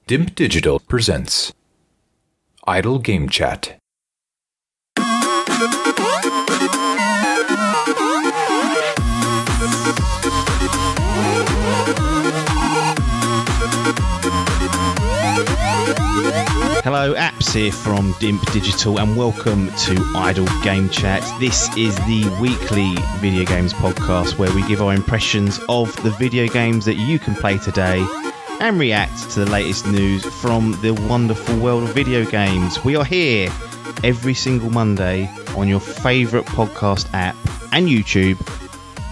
Dimp Digital Presents Idle Game Chat. Hello, Apps here from Dimp Digital and welcome to Idle Game Chat. This is the weekly video games podcast where we give our impressions of the video games that you can play today and react to the latest news from the wonderful world of video games. We are here every single Monday on your favourite podcast app and YouTube,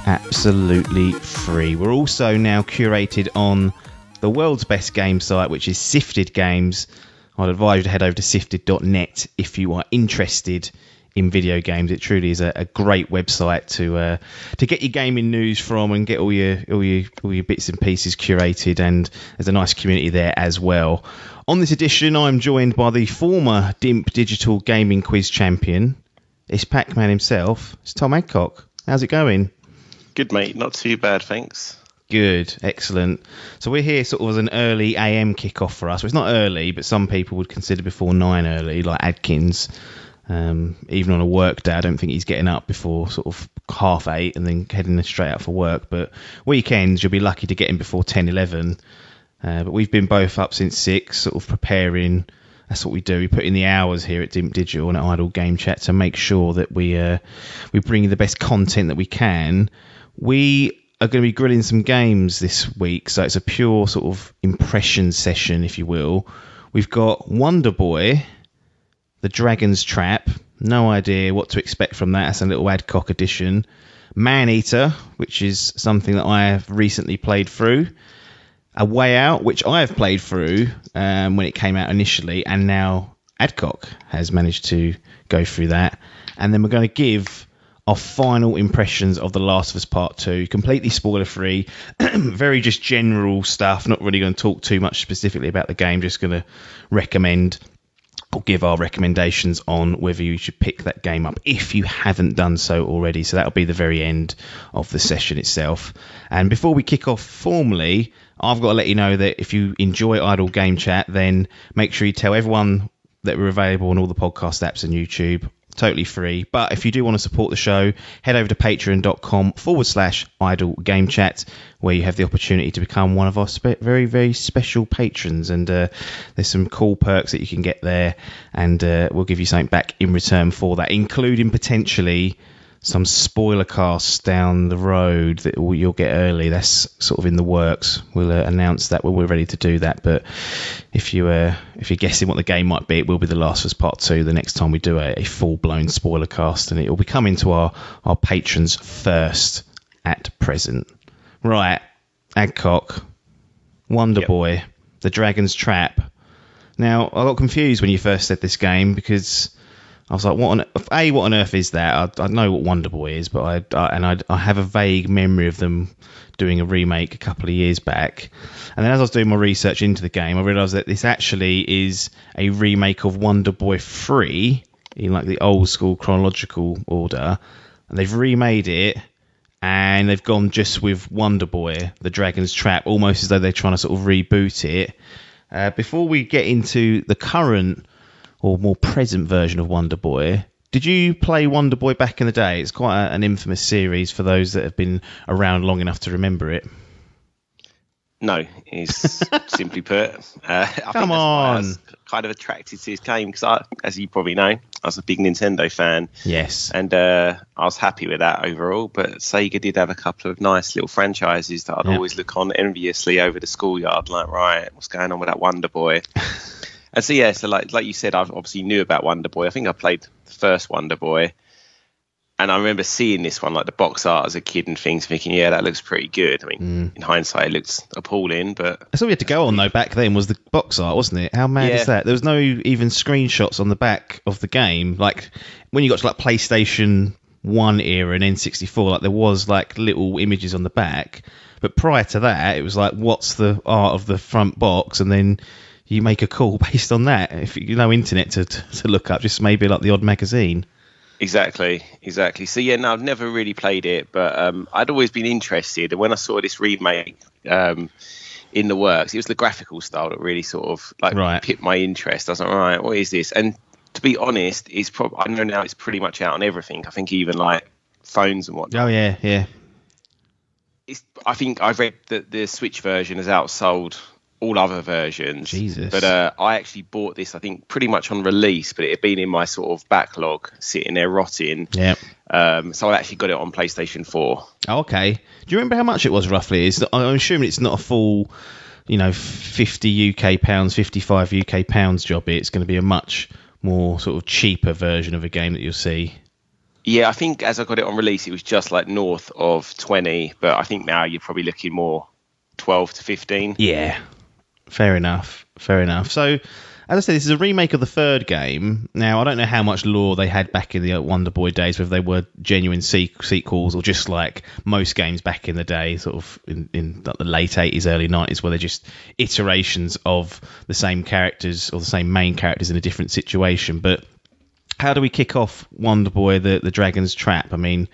absolutely free. We're also now curated on the world's best game site, which is Sifted Games. I'd advise you to head over to sifted.net if you are interested in video games. It truly is a great website to get your gaming news from and get all your bits and pieces curated, and there's a nice community there as well. On this edition, I'm joined by the former Dimp Digital Gaming Quiz champion. It's Pacman himself. It's Tom Adcock. How's it going? Good, mate. Not too bad, thanks. Good, excellent. So we're here sort of as an early AM kickoff for us. Well, it's not early, but some people would consider before 9 early, like Adkins. Even on a work day, I don't think he's getting up before sort of 8:30 and then heading straight out for work. But weekends, you'll be lucky to get him before 10, 11. But we've been both up since 6, sort of preparing. That's what we do. We put in the hours here at Dimp Digital and at Idle Game Chat to make sure that we bring you the best content that we can. We are going to be grilling some games this week, so it's a pure sort of impression session, if you will. We've got Wonder Boy, The Dragon's Trap. No idea what to expect from that. That's a little Adcock edition. Maneater, which is something that I have recently played through. A Way Out, which I have played through when it came out initially, and now Adcock has managed to go through that. And then we're going to give our final impressions of The Last of Us Part 2, completely spoiler-free, very just general stuff, not really going to talk too much specifically about the game, just going to recommend or give our recommendations on whether you should pick that game up if you haven't done so already. So that'll be the very end of the session itself. And before we kick off formally, I've got to let you know that if you enjoy Idle Game Chat, then make sure you tell everyone that we're available on all the podcast apps and YouTube. Totally free. But if you do want to support the show, head over to patreon.com/idle game chat, where you have the opportunity to become one of our very, very special patrons. And there's some cool perks that you can get there, and we'll give you something back in return for that, including potentially some spoiler casts down the road that you'll get early. That's sort of in the works. We'll announce that when we're ready to do that. But if you're guessing what the game might be, it will be The Last of Us Part 2 the next time we do a full-blown spoiler cast, and it will be coming to our patrons first at present. Right, Adcock, Wonder Boy, The Dragon's Trap. Now, I got confused when you first said this game because I was like, what on earth is that? I know what Wonder Boy is, but I have a vague memory of them doing a remake a couple of years back. And then as I was doing my research into the game, I realised that this actually is a remake of Wonder Boy 3 in like the old school chronological order. And they've remade it, and they've gone just with Wonder Boy, The Dragon's Trap, almost as though they're trying to sort of reboot it. Before we get into the current or more present version of Wonder Boy, did you play Wonder Boy back in the day? It's quite an infamous series for those that have been around long enough to remember it. No, is simply put. I think that's Come why I on. was kind of attracted to this game because, as you probably know, I was a big Nintendo fan. Yes. And I was happy with that overall. But Sega did have a couple of nice little franchises that I'd always look on enviously over the schoolyard, like, right, what's going on with that Wonder Boy? And so, so like you said, I obviously knew about Wonder Boy. I think I played the first Wonder Boy. And I remember seeing this one, like the box art as a kid and things, thinking, yeah, that looks pretty good. I mean, in hindsight, it looks appalling, but That's all we had to go on, though, back then was the box art, wasn't it? How mad is that? There was no even screenshots on the back of the game. Like, when you got to, like, PlayStation 1 era and N64, like, there was, like, little images on the back. But prior to that, it was like, what's the art of the front box? And then you make a call based on that. If you know internet to look up, just maybe like the odd magazine. Exactly. So yeah, no, I've never really played it, but I'd always been interested. And when I saw this remake, in the works. It was the graphical style that really sort of like piqued my interest. I was like, all right, what is this? And to be honest, I know now it's pretty much out on everything. I think even like phones and whatnot. Oh yeah. I think I've read that the Switch version has outsold all other versions. Jesus. But I actually bought this, I think, pretty much on release, but it had been in my sort of backlog, sitting there rotting. Yeah. So I actually got it on PlayStation 4. Oh, okay. Do you remember how much it was roughly? I'm assuming it's not a full, 50 UK pounds, 55 UK pounds job. It's going to be a much more sort of cheaper version of a game that you'll see. Yeah, I think as I got it on release, it was just like north of 20, but I think now you're probably looking more 12 to 15. Yeah. Fair enough. So, as I said, this is a remake of the third game. Now, I don't know how much lore they had back in the Wonder Boy days, whether they were genuine sequels or just like most games back in the day, sort of in like the late 80s, early 90s, where they're just iterations of the same characters or the same main characters in a different situation. But how do we kick off Wonder Boy, the Dragon's Trap? I mean,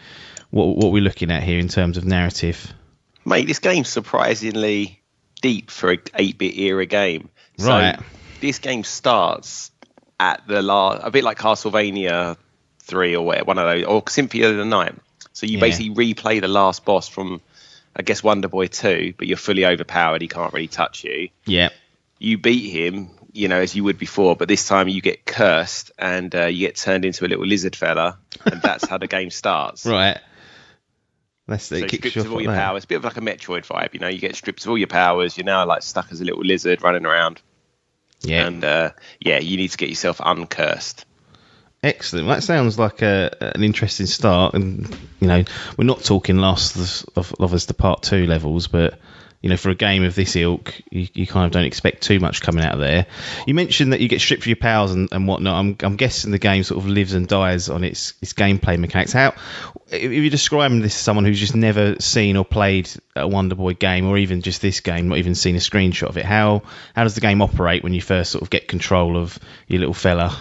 what are we looking at here in terms of narrative? Mate, this game's surprisingly deep for an 8-bit era game. Right. So this game starts at the last, a bit like Castlevania 3 or one of those, or Symphony of the Night. So you basically replay the last boss from, I guess, Wonder Boy 2, but you're fully overpowered. He can't really touch you. Yeah. You beat him, as you would before, but this time you get cursed and you get turned into a little lizard fella, and that's how the game starts. Right. So stripped of all your powers. A bit of like a Metroid vibe, you get stripped of all your powers. You're now like stuck as a little lizard running around. Yeah. And you need to get yourself uncursed. Excellent. That sounds like an interesting start. And, we're not talking Last of Us the Part 2 levels, but, for a game of this ilk, you kind of don't expect too much coming out of there. You mentioned that you get stripped of your powers and whatnot. I'm guessing the game sort of lives and dies on its gameplay mechanics. If you're describing this to someone who's just never seen or played a Wonder Boy game, or even just this game, not even seen a screenshot of it, how does the game operate when you first sort of get control of your little fella?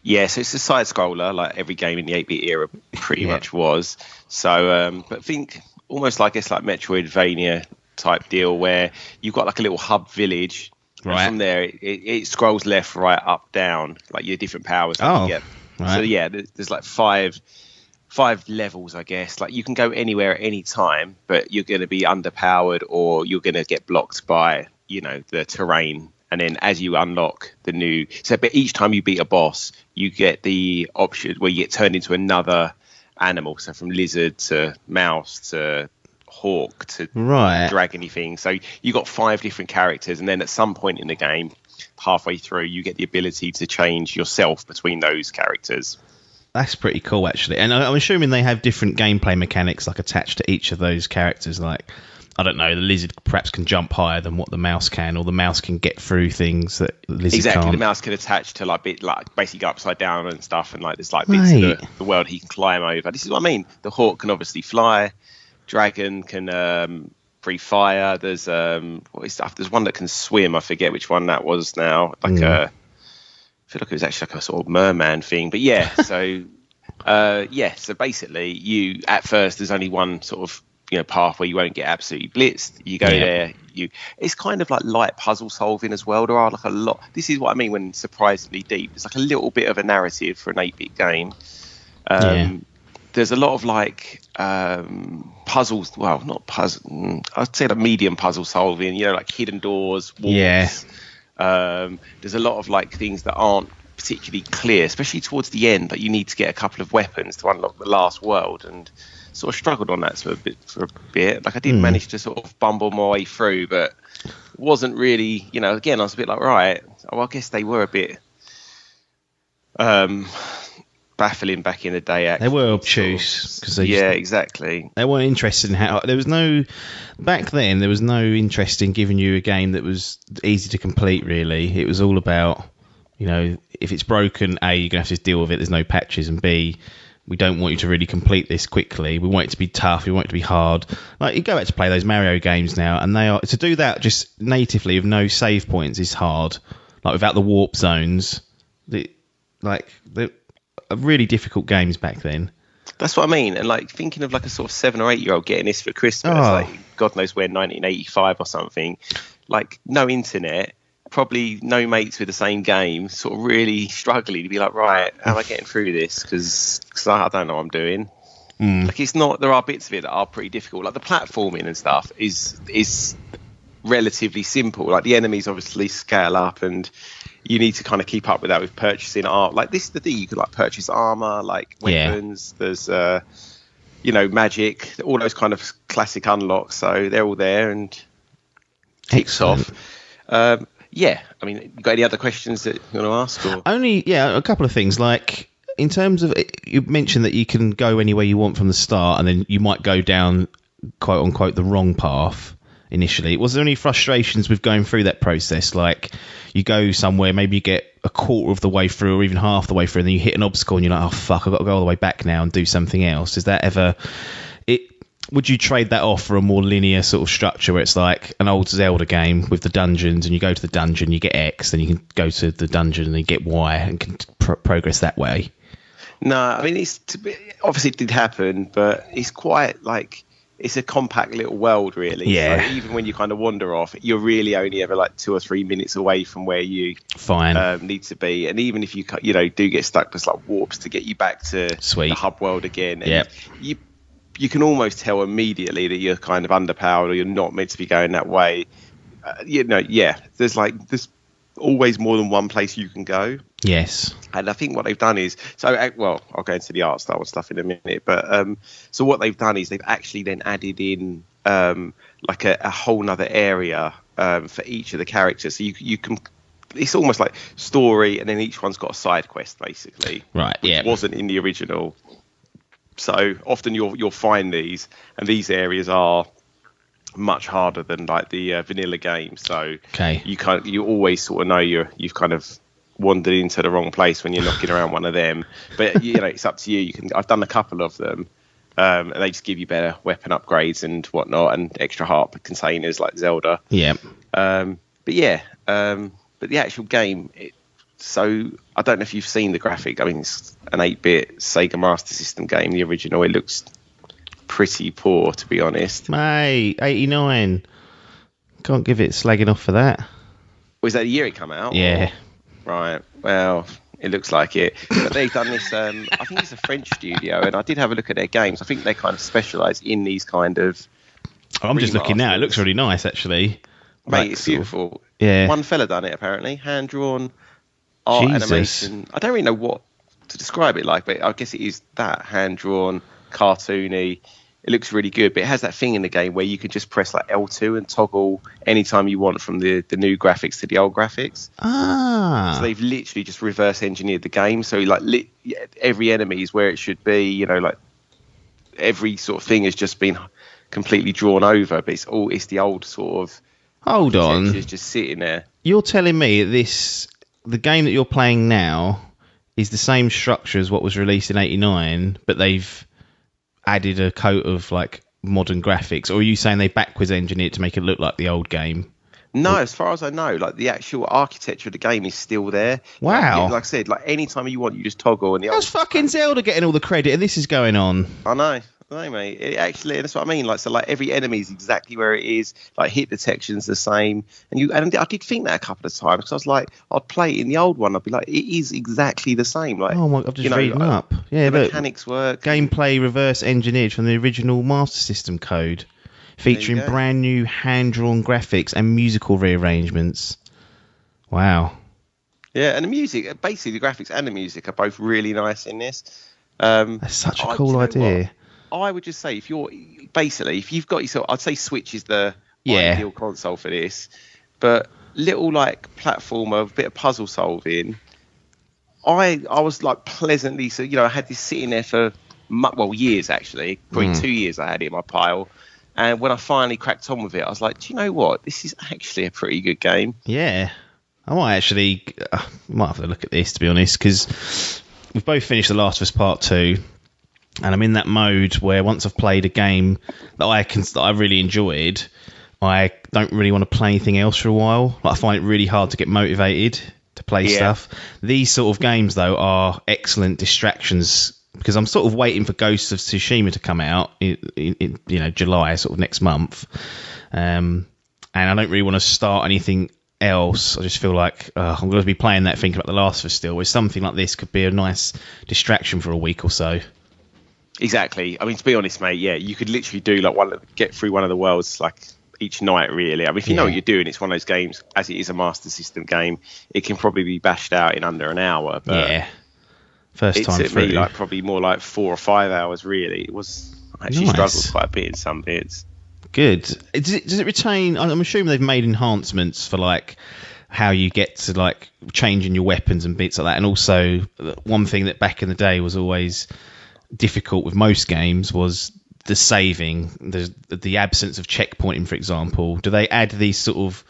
Yeah, so it's a side scroller, like every game in the 8-bit era pretty much was. So, but think almost like it's like Metroidvania type deal where you've got like a little hub village, right? And from there it scrolls left, right, up, down, like your different powers that you get. Right. So yeah, there's like five levels, I guess. Like you can go anywhere at any time, but you're going to be underpowered or you're going to get blocked by the terrain. And then as you unlock the new, but each time you beat a boss, you get the option where you get turned into another animal. So from lizard to mouse to hawk to dragony thing. So you got 5 different characters, and then at some point in the game, halfway through, you get the ability to change yourself between those characters. That's pretty cool, actually. And I'm assuming they have different gameplay mechanics like attached to each of those characters. Like, I don't know, the lizard perhaps can jump higher than what the mouse can, or the mouse can get through things that the lizard can't. The mouse can attach to like basically go upside down and stuff, and like there's like bits of the world he can climb over. This is what I mean. The hawk can obviously fly. Dragon can breathe fire. There's there's one that can swim. I forget which one that was now. I feel like it was actually like a sort of merman thing. But yeah, so so basically you at first there's only one sort of path where you won't get absolutely blitzed. You go there. It's kind of like light puzzle solving as well. There are like a lot. This is what I mean when surprisingly deep. It's like a little bit of a narrative for an 8-bit game. There's a lot of like puzzles. Well, not puzzle. I'd say like medium puzzle solving. Like hidden doors, walls. Yeah. There's a lot of like things that aren't particularly clear, especially towards the end. But you need to get a couple of weapons to unlock the last world, and sort of struggled on that for a bit. Like I did manage to sort of bumble my way through, but wasn't really. Again, I was a bit like, right. Well, I guess they were a bit. Baffling back in the day. Actually, they were obtuse because exactly. They weren't interested in how there was no interest in giving you a game that was easy to complete. Really, it was all about if it's broken, A, you're gonna have to deal with it. There's no patches, and B, we don't want you to really complete this quickly. We want it to be tough. We want it to be hard. Like you go back to play those Mario games now, and they are to do that just natively with no save points is hard. Like without the warp zones, they're really difficult games back then. That's what I mean. And like thinking of like a sort of 7 or 8 year old getting this for Christmas, like God knows when, 1985 or something. like no internet, probably no mates with the same game, sort of really struggling to be like, right, how am I getting through this? Because I don't know what I'm doing. Like it's not. There are bits of it that are pretty difficult. Like the platforming and stuff is relatively simple. Like the enemies obviously scale up, and you need to kind of keep up with that with purchasing art. Like this is the thing, you could like purchase armor, like weapons. There's magic, all those kind of classic unlocks. So they're all there and ticks off. Yeah, I mean, you got any other questions that you want to ask? Or? A couple of things. Like, in terms of, you mentioned that you can go anywhere you want from the start, and then you might go down, quote unquote, the wrong path initially. Was there any frustrations with going through that process? Like, you go somewhere, maybe you get a quarter of the way through, or even half the way through, and then you hit an obstacle, and you're like, oh fuck, I've got to go all the way back now and do something else. Is that ever... Would you trade that off for a more linear sort of structure where it's like an old Zelda game with the dungeons, and you go to the dungeon, you get X, then you can go to the dungeon and you get Y and can progress that way? No, I mean, obviously it did happen, but it's quite like, it's a compact little world, really. Yeah. So even when you kind of wander off, you're really only ever like 2 or 3 minutes away from where you need to be. And even if you do get stuck, there's like warps to get you back to the hub world again. And you can almost tell immediately that you're kind of underpowered or you're not meant to be going that way. There's always more than one place you can go. Yes. And I think what they've done is, I'll go into the art style and stuff in a minute, but so what they've done is they've actually then added in like a whole nother area for each of the characters. So you can, it's almost like story, and then each one's got a side quest, basically. Right, which wasn't in the original. So often you'll find these, and these areas are much harder than like the vanilla game. So you always sort of know you've kind of wandered into the wrong place when you're knocking around one of them. But it's up to you. I've done a couple of them, and they just give you better weapon upgrades and whatnot, and extra heart containers like Zelda. Yeah. But the actual game. So I don't know if you've seen the graphic. I mean, it's an 8-bit Sega Master System game, the original. It looks pretty poor, to be honest. Mate, 89. Can't give it slagging off for that. Was that the year it came out? Yeah. Right. Well, it looks like it. But they've done this, I think it's a French studio, and I did have a look at their games. I think they kind of specialise in these kind of... I'm just looking now. It looks really nice, actually. Mate, it's beautiful. Yeah. One fella done it, apparently. Hand-drawn... art animation. I don't really know what to describe it like, but I guess it is that hand-drawn, cartoony. It looks really good, but it has that thing in the game where you can just press like L2 and toggle anytime you want from the new graphics to the old graphics. So they've literally just reverse engineered the game. So like every enemy is where it should be. Like every sort of thing has just been completely drawn over, but it's the old sort of. Hold on, it's just sitting there. You're telling me the game that you're playing now is the same structure as what was released in 89, but they've added a coat of like modern graphics, or are you saying they backwards engineered to make it look like the old game? No, as far as I know, like the actual architecture of the game is still there. Wow. Like I said, like anytime you want, you just toggle. And that's fucking Zelda getting all the credit, and this is going on. I know, mate. It actually, that's what I mean. Like, so, like every enemy is exactly where it is. Like, hit detection's the same. And I did think that a couple of times because I was like, I'd play it in the old one. I'd be like, it is exactly the same. Like, oh my, I'm just reading up. Yeah, the mechanics work. Gameplay reverse engineered from the original Master System code, featuring brand new hand-drawn graphics and musical rearrangements. Wow. Yeah, and the music, basically the graphics and the music are both really nice in this. That's such a cool idea. I would just say if you've got yourself, I'd say Switch is the ideal console for this. But little like platformer, bit of puzzle solving. I was like pleasantly, so I had this sitting there for years actually, probably 2 years. I had it in my pile, and when I finally cracked on with it, I was like, do you know what? This is actually a pretty good game. Yeah, I might have to look at this, to be honest, because we've both finished The Last of Us Part 2. And I'm in that mode where once I've played a game that I really enjoyed, I don't really want to play anything else for a while. Like, I find it really hard to get motivated to play stuff. These sort of games, though, are excellent distractions because I'm sort of waiting for Ghosts of Tsushima to come out in July, sort of next month. and I don't really want to start anything else. I just feel like I'm going to be playing that, thinking about The Last of Us still, where something like this could be a nice distraction for a week or so. Exactly. I mean, to be honest, mate, yeah, you could literally do like get through one of the worlds like each night, really. I mean, if you know what you're doing, it's one of those games, as it is a Master System game, it can probably be bashed out in under an hour. But yeah. First time through. Me, like probably more like 4 or 5 hours, really. It was actually struggled quite a bit in some bits. Good. Does it retain? I'm assuming they've made enhancements for like how you get to like changing your weapons and bits like that. And also, one thing that back in the day was always difficult with most games was the saving, the absence of checkpointing, for example. Do they add these sort of,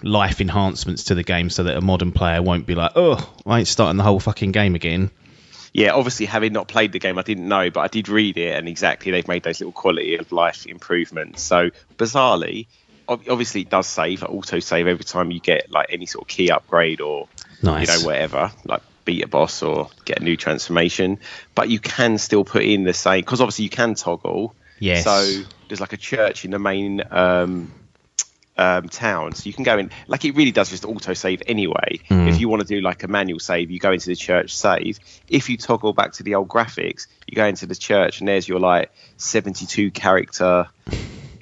life enhancements to the game so that a modern player won't be like, oh, I ain't starting the whole fucking game again? Yeah, obviously, having not played the game, I didn't know, but I did read it, and exactly, they've made those little quality of life improvements. So, bizarrely, obviously, it does save, auto-save every time you get like any sort of key upgrade or, whatever, like beat a boss or get a new transformation. But you can still put in the same, because obviously you can toggle. Yes. So, there's like a church in the main town, so you can go in, like it really does just auto save anyway. If you want to do like a manual save, you go into the church save. If you toggle back to the old graphics, you go into the church and there's your like 72 character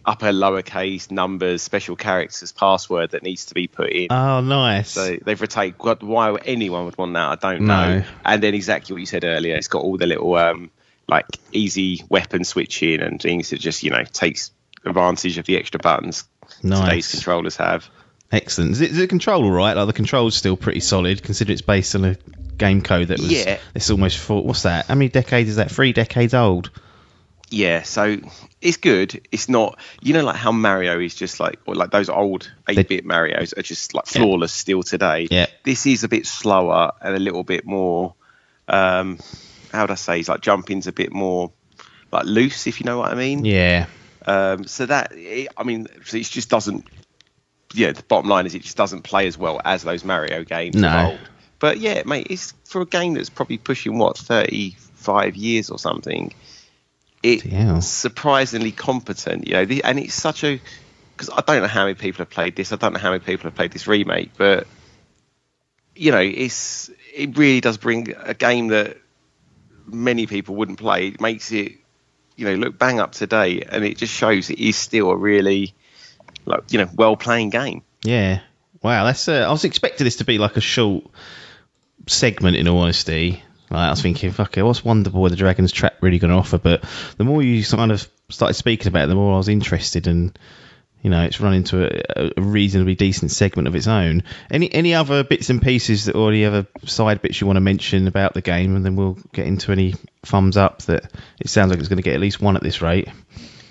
upper lowercase numbers special characters password that needs to be put in. Oh, nice. So they've retained, why anyone would want that, I don't know. And then exactly what you said earlier, it's got all the little like easy weapon switching and things that just takes advantage of the extra buttons today's controllers have. Excellent. Is the control all right? Like the control's still pretty solid, considering it's based on a game code that was. Yeah. It's almost what's that? How many decades is that? 3 decades old. Yeah, so it's good. It's not, like how Mario is just like, or like those old 8-bit Marios are just like flawless still today. Yeah. This is a bit slower and a little bit more. How would I say? It's like jumping's a bit more like loose, if you know what I mean. Yeah. So that, it just doesn't, the bottom line is it just doesn't play as well as those Mario games of old. But yeah, mate, it's for a game that's probably pushing, 35 years or something, it's surprisingly competent, and it's such a, because I don't know how many people have played this, I don't know how many people have played this remake, but, it really does bring a game that many people wouldn't play. It makes it, look bang up to date, and it just shows it is still a really, well-playing game. Yeah. Wow, that's. I was expecting this to be like a short segment, in all honesty. Like, I was thinking, okay, what's Wonder Boy the Dragon's Trap really going to offer? But the more you kind of started speaking about it, the more I was interested, and it's run into a reasonably decent segment of its own. Any other bits and pieces or any other side bits you want to mention about the game, and then we'll get into any thumbs up that it sounds like it's going to get at least one at this rate.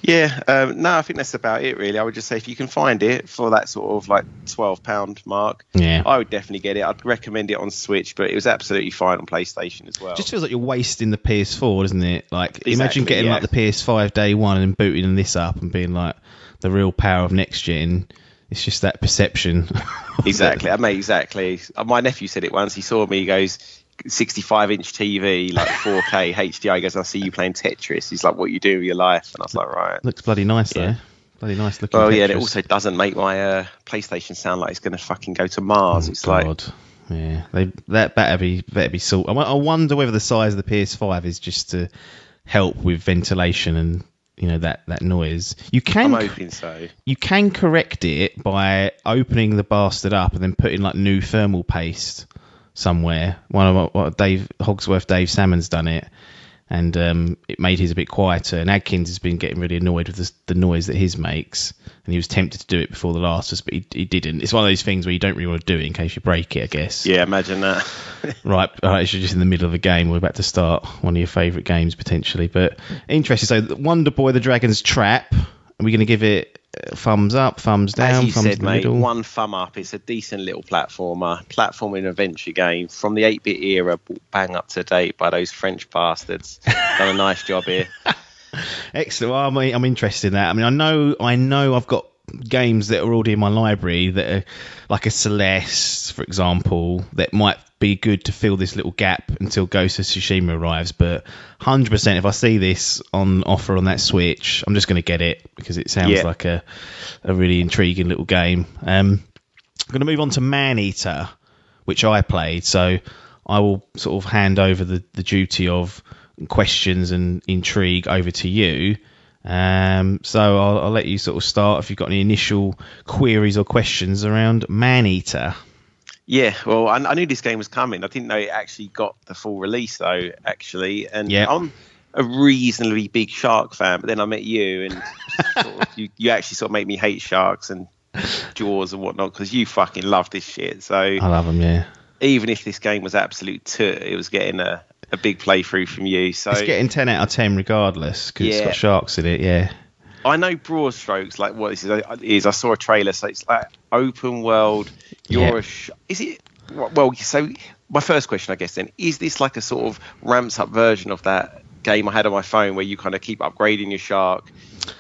Yeah, no, I think that's about it, really. I would just say if you can find it for that sort of like £12 mark, I would definitely get it. I'd recommend it on Switch, but it was absolutely fine on PlayStation as well. Just feels like you're wasting the PS4, doesn't it? Like, imagine getting like the PS5 day one and booting this up and being like the real power of next gen. It's just that perception. Exactly. Exactly. My nephew said it once. He saw me, he goes, 65-inch TV, like 4K HDR. He goes, I see you playing Tetris. He's like, what you do with your life? And I was like, right. Looks bloody nice, though. Bloody nice looking. Well, Tetris. yeah, and it also doesn't make my PlayStation sound like it's going to fucking go to Mars. It's God. Yeah, that better be sort. I wonder whether the size of the PS5 is just to help with ventilation and that noise. I'm hoping so. You can correct it by opening the bastard up and then putting like new thermal paste somewhere. Dave Salmon's done it, and it made his a bit quieter. And Adkins has been getting really annoyed with the noise that his makes, and he was tempted to do it before The Last of Us, but he didn't. It's one of those things where you don't really want to do it in case you break it, I guess. Yeah, imagine that. Right, it's just in the middle of a game. We're about to start one of your favourite games potentially, but interesting. So, Wonder Boy: The Dragon's Trap. Are we going to give it thumbs up, thumbs down, as you thumbs said, in the mate, middle? one thumb up. It's a decent little platforming adventure game from the 8-bit era, bang up to date by those French bastards. Done a nice job here. Excellent. Well, I'm interested in that. I mean, I know I've got games that are already in my library that are like a Celeste, for example, that might be good to fill this little gap until Ghost of Tsushima arrives. But 100%, if I see this on offer on that Switch, I'm just going to get it because it sounds like a really intriguing little game. I'm going to move on to Maneater, which I played. So I will sort of hand over the duty of questions and intrigue over to you. So I'll let you sort of start if you've got any initial queries or questions around Maneater. Yeah, well, I knew this game was coming. I didn't know it actually got the full release, though, actually. And I'm a reasonably big shark fan, but then I met you, and sort of, you actually sort of make me hate sharks and Jaws and whatnot, because you fucking love this shit. So I love them, yeah. Even if this game was absolute toot, it was getting a big playthrough from you. So it's getting 10 out of 10 regardless, because it's got sharks in it, yeah. I know broad strokes, like what this is. I saw a trailer, so it's like open world. Is it? Well, so my first question, I guess, then, is this like a sort of ramped up version of that game I had on my phone where you kind of keep upgrading your shark,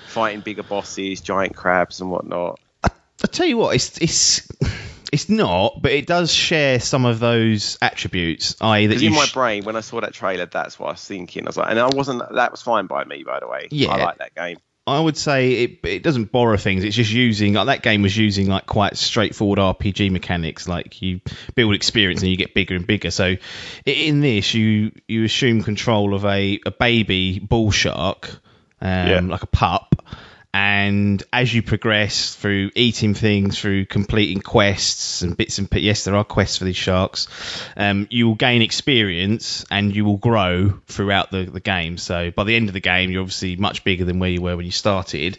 fighting bigger bosses, giant crabs and whatnot? I tell you what, it's not, but it does share some of those attributes. Because in my brain, when I saw that trailer, that's what I was thinking. I was like, and that was fine by me, by the way. Yeah, I like that game. I would say it doesn't borrow things. It's just using, like, that game was using like quite straightforward RPG mechanics. Like, you build experience and you get bigger and bigger. So in this, you assume control of a baby bull shark, like a pup. And as you progress through eating things, through completing quests and bits and yes, there are quests for these sharks. You will gain experience and you will grow throughout the game. So by the end of the game, you're obviously much bigger than where you were when you started.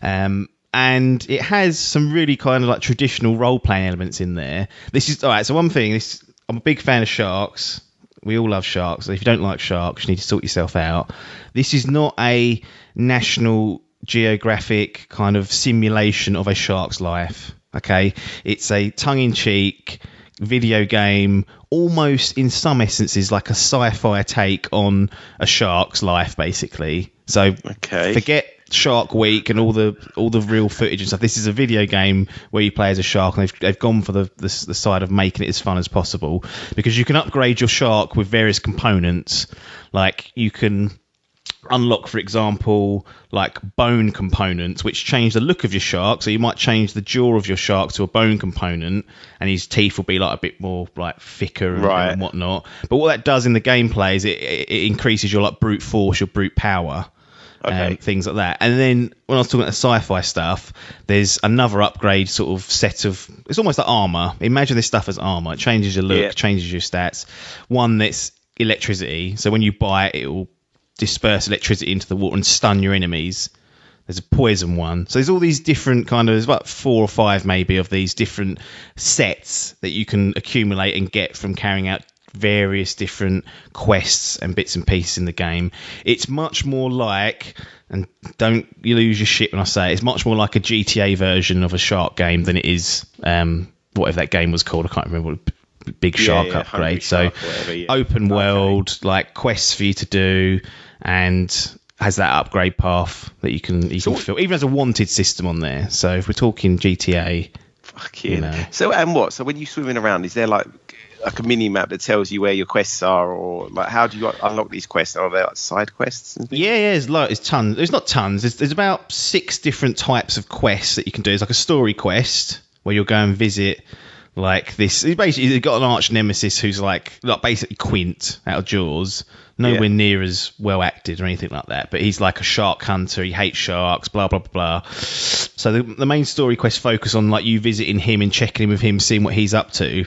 And it has some really kind of like traditional role-playing elements in there. This is all right. So one thing, I'm a big fan of sharks. We all love sharks. So if you don't like sharks, you need to sort yourself out. This is not a National Geographic kind of simulation of a shark's life. Okay, it's a tongue-in-cheek video game, almost in some essences like a sci-fi take on a shark's life, basically. So forget Shark Week and all the real footage and stuff. This is a video game where you play as a shark, and they've gone for the side of making it as fun as possible, because you can upgrade your shark with various components. Like, you can unlock, for example, like bone components, which change the look of your shark. So you might change the jaw of your shark to a bone component, and his teeth will be like a bit more like thicker and whatnot. But what that does in the gameplay is it increases your like brute force, your brute power, things like that. And then when I was talking about the sci-fi stuff, there's another upgrade sort of set of, it's almost like armor. Imagine this stuff as armor. It changes your look, changes your stats. One that's electricity. So when you buy it, it will disperse electricity into the water and stun your enemies. There's a poison one. So there's all these different kind of, there's about 4 or 5 maybe of these different sets that you can accumulate and get from carrying out various different quests and bits and pieces in the game. It's much more like, and don't you lose your shit when I say it, it's much more like a GTA version of a shark game than it is whatever that game was called. I can't remember what Big Shark Upgrade. So open world, like quests for you to do, and has that upgrade path that you can fill. Even has a wanted system on there. So if we're talking GTA, you know. So when you're swimming around, is there like a mini map that tells you where your quests are, or like how do you unlock these quests? Are there like side quests and things? Yeah, there's tons. There's not tons. There's about 6 different types of quests that you can do. It's like a story quest where you'll go and visit like this. Basically, you've got an arch nemesis who's like basically Quint out of Jaws. Nowhere near as well acted or anything like that, but he's like a shark hunter. He hates sharks, blah blah blah. So the main story quests focus on like you visiting him and checking in with him, seeing what he's up to.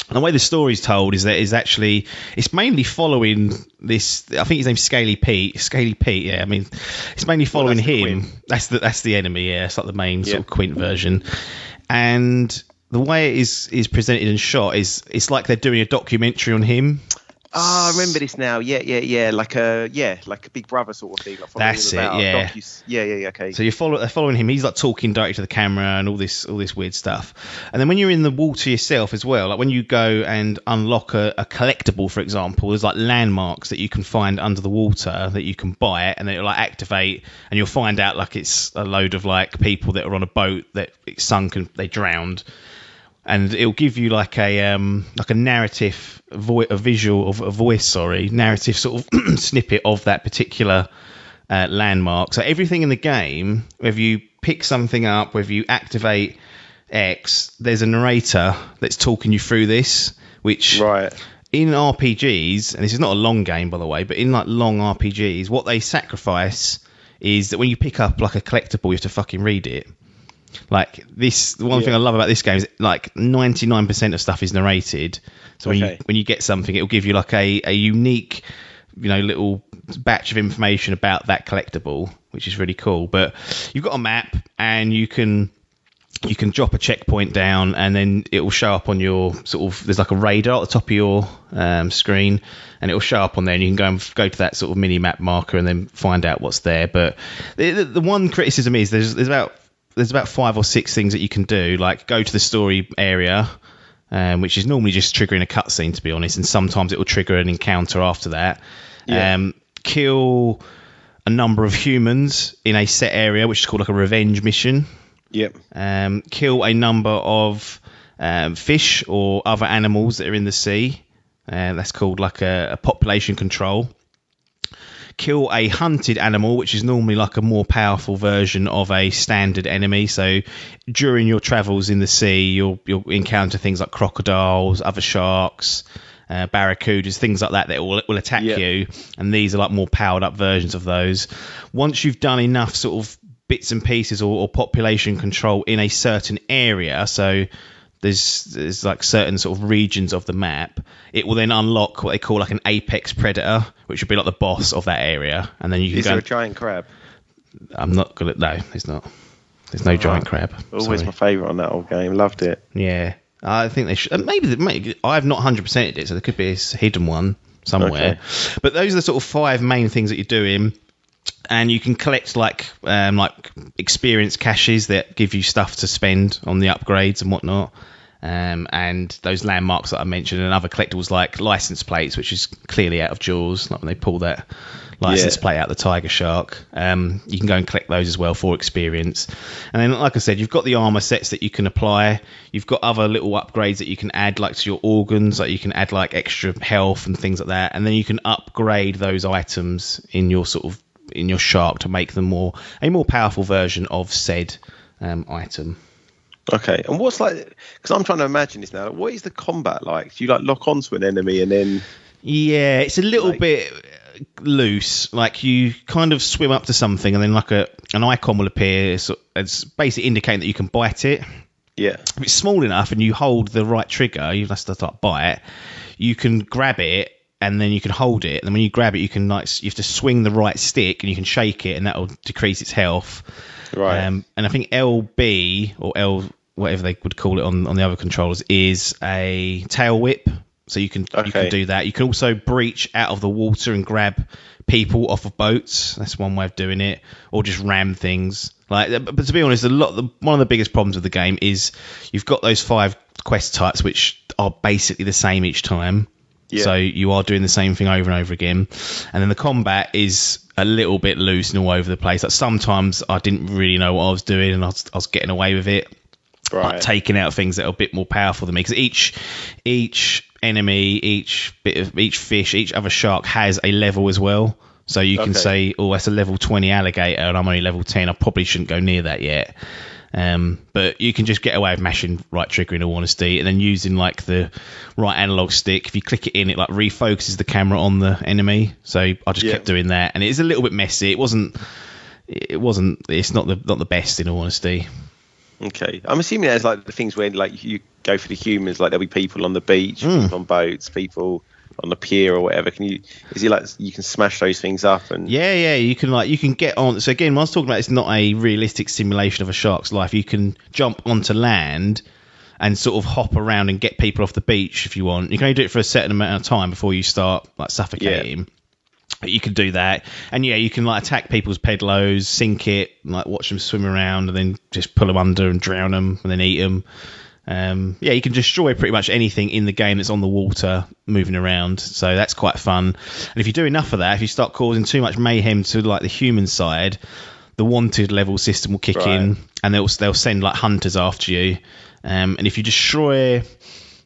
And the way the story's told is that it's mainly following this. I think his name's Scaly Pete. Yeah. I mean, it's mainly following him. Quint. That's the enemy. Yeah, it's like the main sort of Quint version. And the way it is presented and shot is it's like they're doing a documentary on him. I remember this now. Yeah. Like a Big Brother sort of thing. Like That's it. Yeah. Yeah. Okay. So they're following him. He's like talking directly to the camera and all this weird stuff. And then when you're in the water yourself as well, like when you go and unlock a collectible, for example, there's like landmarks that you can find under the water that you can buy, and then it'll like activate, and you'll find out like it's a load of like people that are on a boat that it sunk and they drowned. And it'll give you like a narrative, narrative sort of snippet of that particular landmark. So everything in the game, whether you pick something up, whether you activate X, there's a narrator that's talking you through this, which in RPGs, and this is not a long game by the way, but in like long RPGs, what they sacrifice is that when you pick up like a collectible, you have to fucking read it. Like this, the one thing I love about this game is like 99% of stuff is narrated. So when you get something, it'll give you like a unique, little batch of information about that collectible, which is really cool. But you've got a map, and you can drop a checkpoint down, and then it will show up on your there's like a radar at the top of your screen, and it will show up on there, and you can go to that sort of mini map marker and then find out what's there. But the one criticism is there's about 5 or 6 things that you can do, like go to the story area, which is normally just triggering a cutscene, to be honest, and sometimes it will trigger an encounter after that. Kill a number of humans in a set area, which is called like a revenge mission. Kill a number of fish or other animals that are in the sea. That's called like a population control. Kill a hunted animal, which is normally like a more powerful version of a standard enemy. So during your travels in the sea, you'll encounter things like crocodiles, other sharks, barracudas, things like that will attack you, and these are like more powered up versions of those. Once you've done enough sort of bits and pieces or population control in a certain area, so there's like certain sort of regions of the map, it will then unlock what they call like an apex predator, which would be like the boss of that area, and then you can Is there a giant crab? I'm not gonna. No, there's not. There's no giant crab. Always my favourite on that old game. Loved it. Yeah, I think they should. Maybe I've not 100%ed it, so there could be a hidden one somewhere. Okay. But those are the sort of 5 main things that you're doing. And you can collect like experience caches that give you stuff to spend on the upgrades and whatnot. And those landmarks that I mentioned, and other collectibles like license plates, which is clearly out of Jaws, like when they pull that license plate out the tiger shark. You can go and collect those as well for experience. And then, like I said, you've got the armor sets that you can apply. You've got other little upgrades that you can add, like to your organs, like you can add like extra health and things like that. And then you can upgrade those items in your shark to make them a more powerful version of said item. Okay, and what's like? Because I'm trying to imagine this now. What is the combat like? Do you like lock onto an enemy and then? Yeah, it's a little bit loose. Like you kind of swim up to something, and then like an icon will appear. So it's basically indicating that you can bite it. Yeah. If it's small enough and you hold the right trigger, you have to start bite. You can grab it. And then you can hold it, and then when you grab it, you have to swing the right stick, and you can shake it, and that will decrease its health. Right. And I think LB or L, whatever they would call it on the other controllers, is a tail whip. So you can do that. You can also breach out of the water and grab people off of boats. That's one way of doing it, or just ram things. But to be honest, one of the biggest problems with the game is you've got those 5 quest types, which are basically the same each time. Yeah. So you are doing the same thing over and over again. And then the combat is a little bit loose and all over the place. Like sometimes I didn't really know what I was doing, and I was getting away with it. Right. Like taking out things that are a bit more powerful than me. Because each enemy, each fish, each other shark has a level as well. So you can say, oh, that's a level 20 alligator and I'm only level 10. I probably shouldn't go near that yet. But you can just get away with mashing right trigger, in all honesty, and then using like the right analog stick. If you click it in, it like refocuses the camera on the enemy. So I just kept doing that, and it is a little bit messy. It's not the best, in all honesty. Okay, I'm assuming there's like the things where like you go for the humans, like there'll be people on the beach, people on boats, people on the pier or whatever. Is it like you can smash those things up? And you can get on. So again, when I was talking about, it's not a realistic simulation of a shark's life. You can jump onto land and sort of hop around and get people off the beach if you want. You can only do it for a certain amount of time before you start like suffocating. But you can do that, and you can like attack people's pedlos, sink it, like watch them swim around, and then just pull them under and drown them, and then eat them. You can destroy pretty much anything in the game that's on the water moving around, so that's quite fun. And if you do enough of that, if you start causing too much mayhem to like the human side, the wanted level system will kick in, and they'll send like hunters after you. And if you destroy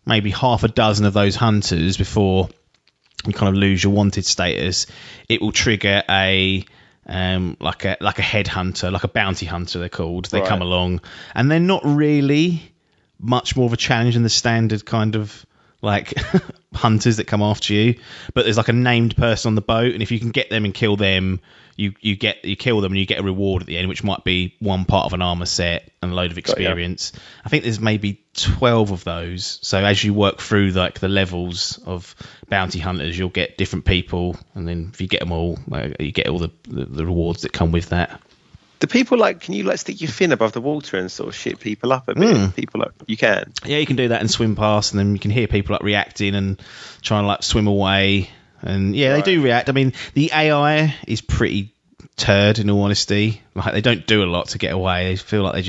maybe half a dozen of those hunters before you kind of lose your wanted status, it will trigger a like a headhunter, like a bounty hunter they're called. They come along, and they're not really much more of a challenge than the standard kind of like hunters that come after you, but there's like a named person on the boat, and if you can get them and kill them, you kill them and you get a reward at the end, which might be one part of an armor set and a load of experience. I think there's maybe 12 of those, so as you work through like the levels of bounty hunters, you'll get different people, and then if you get them all, you get all the rewards that come with that. Do people can you stick your fin above the water and sort of shit people up a bit? People you can. Yeah, you can do that and swim past, and then you can hear people like reacting and trying to like swim away. And they do react. I mean, the AI is pretty turd, in all honesty. Like, they don't do a lot to get away. They feel like they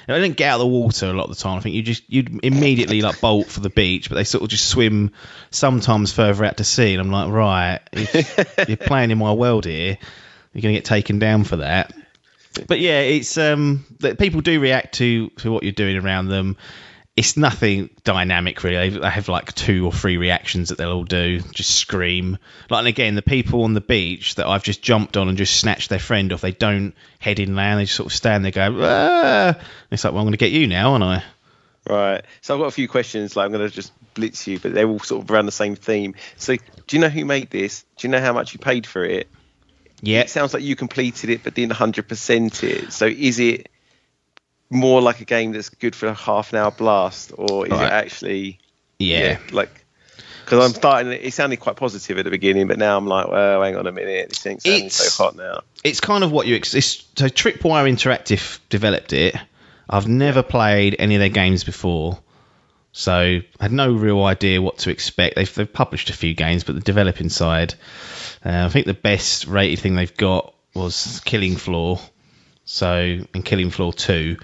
don't get out of the water a lot of the time. I think you'd immediately like bolt for the beach, but they sort of just swim sometimes further out to sea. And I'm like, right, if you're playing in my world here, you're going to get taken down for that. But yeah, it's that people do react to what you're doing around them. It's nothing dynamic really. They have like 2 or 3 reactions that they'll all do. Just scream. And again, the people on the beach that I've just jumped on and just snatched their friend off, they don't head inland. They just sort of stand there going, ah! And it's like, well, I'm going to get you now, aren't I? Right. So I've got a few questions. I'm going to just blitz you, but they're all sort of around the same theme. So do you know who made this? Do you know how much you paid for it? Yeah. It sounds like you completed it but didn't 100% it. So is it more like a game that's good for a half an hour blast, or is it actually because I'm starting, it sounded quite positive at the beginning, but now I'm like, well, hang on a minute, this thing's sounding so hot now. It's kind of what so Tripwire Interactive developed it. I've never played any of their games before, so I had no real idea what to expect. They've published a few games, but the developing side, I think the best rated thing they've got was Killing Floor. So, in Killing Floor 2.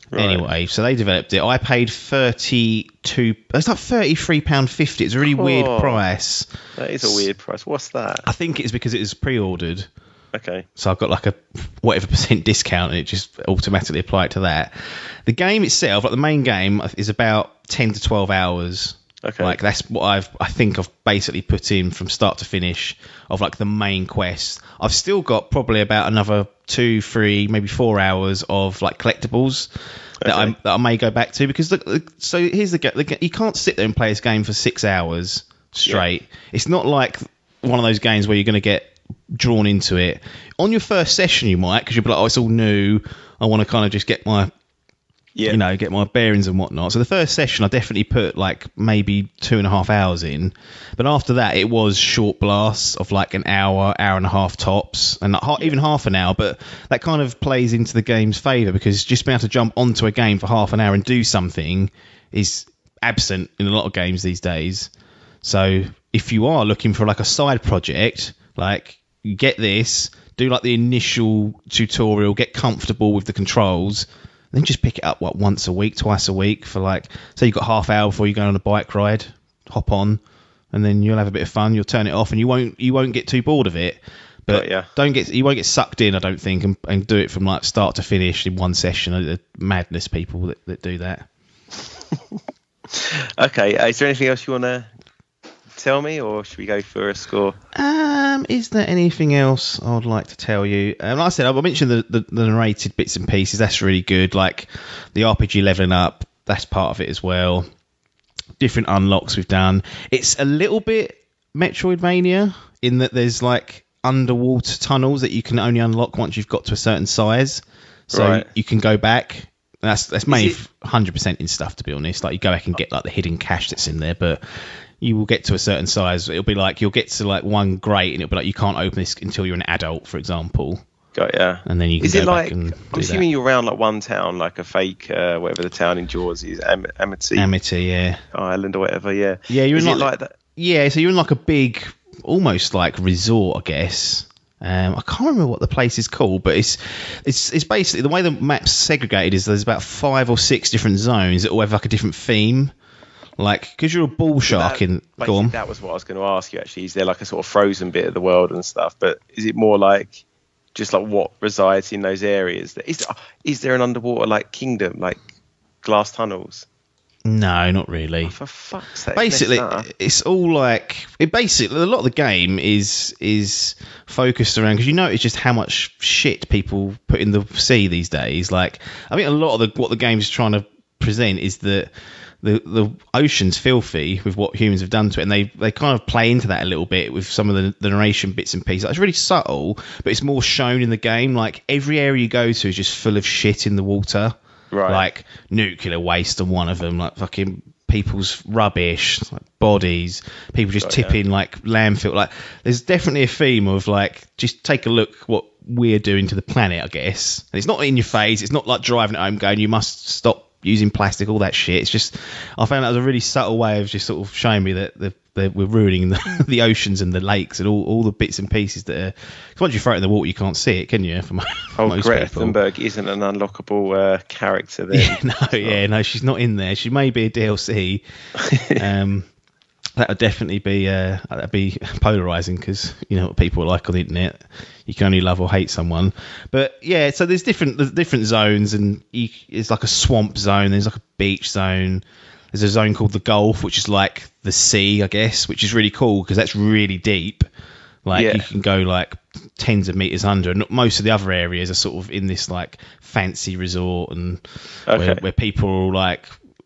Right. Anyway, so they developed it. I paid £32. It's like £33.50. It's a really weird price. That is a weird price. What's that? I think it's because it was pre-ordered. Okay. So I've got like a whatever % discount, and it just automatically applied to that. The game itself, like the main game, is about 10 to 12 hours. Okay. Like that's what I think I've basically put in from start to finish of like the main quest. I've still got probably about another 2, 3, maybe 4 hours of like collectibles that I may go back to, because so here's the you can't sit there and play this game for 6 hours straight. Yeah. It's not like one of those games where you're going to get drawn into it. On your first session you might, because you'll be like, oh, it's all new, I want to kind of just get my get my bearings and whatnot. So the first session I definitely put like maybe 2.5 hours in, but after that it was short blasts of like an hour and a half tops, and even half an hour. But that kind of plays into the game's favour, because just being able to jump onto a game for half an hour and do something is absent in a lot of games these days. So if you are looking for like a side project, like you get this, do like the initial tutorial, get comfortable with the controls, then just pick it up once a week, twice a week for like, say you've got half hour before you go on a bike ride, hop on, and then you'll have a bit of fun. You'll turn it off, and you won't get too bored of it. But you won't get sucked in, I don't think, and do it from like start to finish in one session. The madness people that do that. Okay, is there anything else you want to tell me, or should we go for a score? Is there anything else I would like to tell you? Like I said, I mentioned the narrated bits and pieces. That's really good. Like the RPG leveling up, that's part of it as well. Different unlocks we've done. It's a little bit Metroidvania in that there's like underwater tunnels that you can only unlock once you've got to a certain size. So you can go back. That's mainly 100% in stuff, to be honest. Like you go back and get like the hidden cache that's in there, but you will get to a certain size. It'll be like you'll get to like one grate, and it'll be like you can't open this until you're an adult, for example. Got ya. And then you can Is go it back like, and I'm do assuming that. you're around like one town, like a fake, whatever the town in Jaws is, Amity, yeah. Island or whatever, yeah. Yeah, you're is in it like that? Yeah, so you're in like a big, almost like resort, I guess. I can't remember what the place is called, but it's basically the way the map's segregated is there's about 5 or 6 different zones that all have like a different theme. Like, because you're a bull shark go on. That was what I was going to ask you, actually. Is there like a sort of frozen bit of the world and stuff? But is it more like just like what resides in those areas? Is there an underwater like kingdom, like glass tunnels? No, not really. Oh, for fuck's sake. Basically, it's all like a lot of the game is focused around, because you notice just how much shit people put in the sea these days. Like, I think a lot of what the game's trying to present is that the ocean's filthy with what humans have done to it, and they kind of play into that a little bit with some of the narration bits and pieces. It's really subtle, but it's more shown in the game. Like, every area you go to is just full of shit in the water. Right. Like nuclear waste and one of them, like fucking people's rubbish, like bodies, people just tipping like landfill. Like, there's definitely a theme of like, just take a look what we're doing to the planet, I guess. And it's not in your face. It's not like driving it home going, you must stop using plastic, all that shit. It's just, I found that was a really subtle way of just sort of showing me that we're ruining the oceans and the lakes and all the bits and pieces that are. Cause once you throw it in the water, you can't see it, can you? For most Greta people. Thunberg isn't an unlockable character then. No, she's not in there. She may be a DLC. That would definitely be that'd be polarizing, because you know what people are like on the internet. You can only love or hate someone. But yeah, so there's different zones, and it's like a swamp zone. There's like a beach zone. There's a zone called the Gulf, which is like the sea, I guess, which is really cool because that's really deep. Like, you can go like tens of meters under, and most of the other areas are sort of in this like fancy resort, and where people are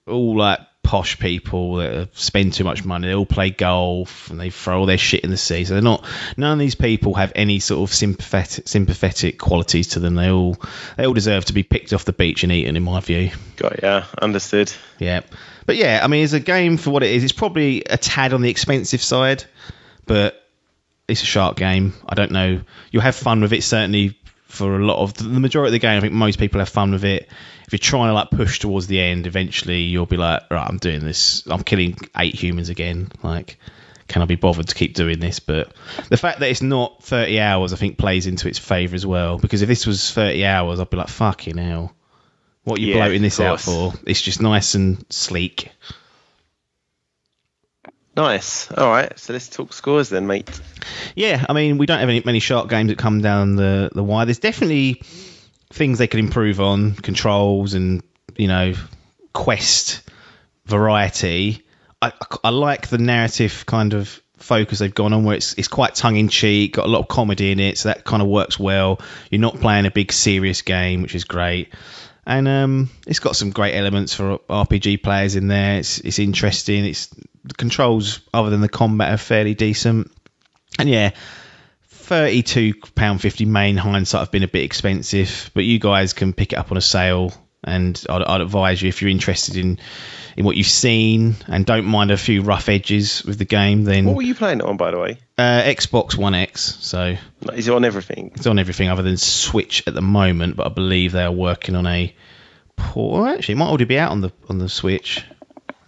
all like posh people that spend too much money. They all play golf and they throw all their shit in the sea. So none of these people have any sort of sympathetic qualities to them. They all deserve to be picked off the beach and eaten, in my view. Got ya, understood. Yeah, but yeah, I mean, as a game for what it is, it's probably a tad on the expensive side, but it's a shark game. I don't know. You'll have fun with it, certainly. For a lot of the majority of the game, I think most people have fun with it. If you're trying to like push towards the end, eventually you'll be like, right, I'm doing this. I'm killing 8 humans again. Like, can I be bothered to keep doing this? But the fact that it's not 30 hours, I think, plays into its favour as well. Because if this was 30 hours, I'd be like, fucking hell. What are you bloating this out for? It's just nice and sleek. Nice. All right, so let's talk scores then, mate. Yeah, I mean, we don't have many shark games that come down the wire. There's definitely things they could improve on, controls and, you know, quest variety. I like the narrative kind of focus they've gone on, where it's quite tongue-in-cheek, got a lot of comedy in it, so that kind of works well. You're not playing a big serious game, which is great. And it's got some great elements for RPG players in there. It's interesting. The controls, other than the combat, are fairly decent. And yeah, £32.50 main hindsight have been a bit expensive, but you guys can pick it up on a sale. And I'd advise you, if you're interested in what you've seen and don't mind a few rough edges with the game, then... What were you playing it on, by the way? Xbox One X. So is it on everything? It's on everything other than Switch at the moment, but I believe they are working on a port. Actually, it might already be out on the Switch.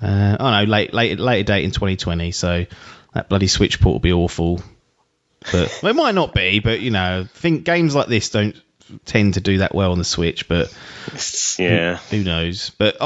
Later date in 2020. So that bloody Switch port will be awful. But well, it might not be. But you know, I think games like this don't tend to do that well on the Switch. But yeah, who knows? But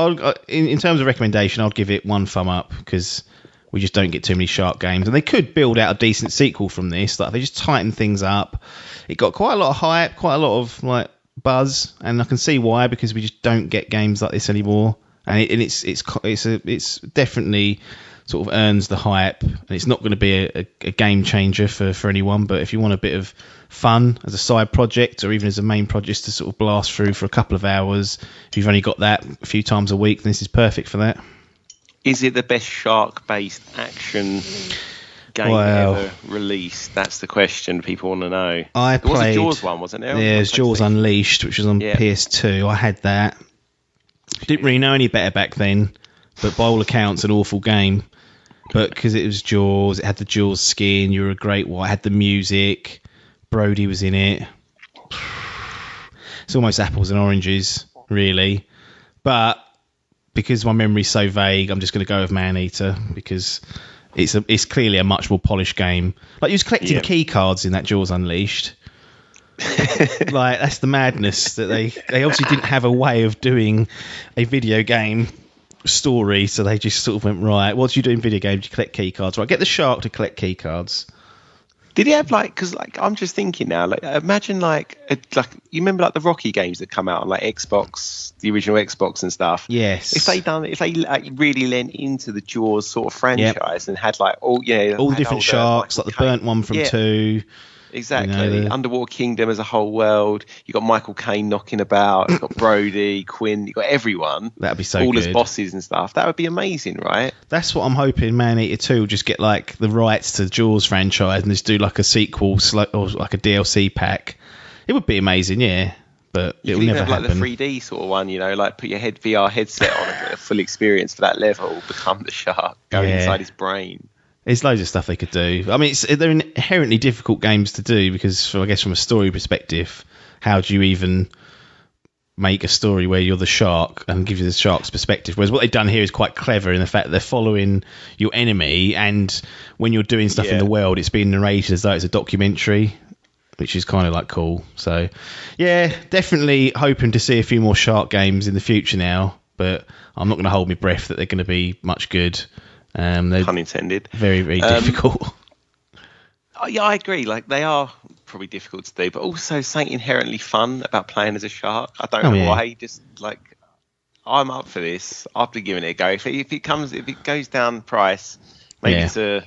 in terms of recommendation, I'd give it 1 thumb up, because we just don't get too many shark games, and they could build out a decent sequel from this. Like, they just tighten things up. It got quite a lot of hype, quite a lot of like buzz, and I can see why, because we just don't get games like this anymore. And it's definitely sort of earns the hype, and it's not going to be a game changer for anyone. But if you want a bit of fun as a side project, or even as a main project to sort of blast through for a couple of hours, if you've only got that a few times a week, then this is perfect for that. Is it the best shark-based action game ever released? That's the question people want to know. There was a Jaws one, wasn't there? Yeah, there's Jaws Unleashed, which was on PS2. I had that. Didn't really know any better back then, but by all accounts, an awful game. But because it was Jaws, it had the Jaws skin, you were a great white, it had the music, Brody was in it. it's almost apples and oranges, really. But because my memory's so vague, I'm just going to go with Maneater because it's clearly a much more polished game. Like, you was collecting key cards in that Jaws Unleashed. Like, that's the madness that they obviously didn't have a way of doing a video game story, so they just sort of went, right, what do you do in video games? You collect key cards. Right, get the shark to collect key cards. Did he have because I'm just thinking now, imagine you remember the Rocky games that come out on Xbox, the original Xbox and stuff. Yes. If they really lent into the Jaws sort of franchise and had all the different sharks, the burnt one from 2. Exactly. The Underwater Kingdom as a whole world. You got Michael Caine knocking about. You got Brody, Quinn. You got everyone. That'd be so all good. as bosses and stuff. That would be amazing, right? That's what I'm hoping. Maneater 2 will just get the rights to the Jaws franchise and just do a sequel or a DLC pack. It would be amazing, yeah. But it will never happen. The 3D sort of one, put your VR headset on and get a full experience for that level. Become the shark, go inside his brain. There's loads of stuff they could do. I mean, they're inherently difficult games to do because, I guess, from a story perspective, how do you even make a story where you're the shark and give you the shark's perspective? Whereas what they've done here is quite clever in the fact that they're following your enemy, and when you're doing stuff in the world, it's being narrated as though it's a documentary, which is kind of cool. So, yeah, definitely hoping to see a few more shark games in the future now, but I'm not going to hold my breath that they're going to be much good. They're pun intended. Very, very difficult. Yeah, I agree. They are probably difficult to do, but also something inherently fun about playing as a shark. I don't know why. Just I'm up for this. I'll be giving it a go. If it goes down price, maybe to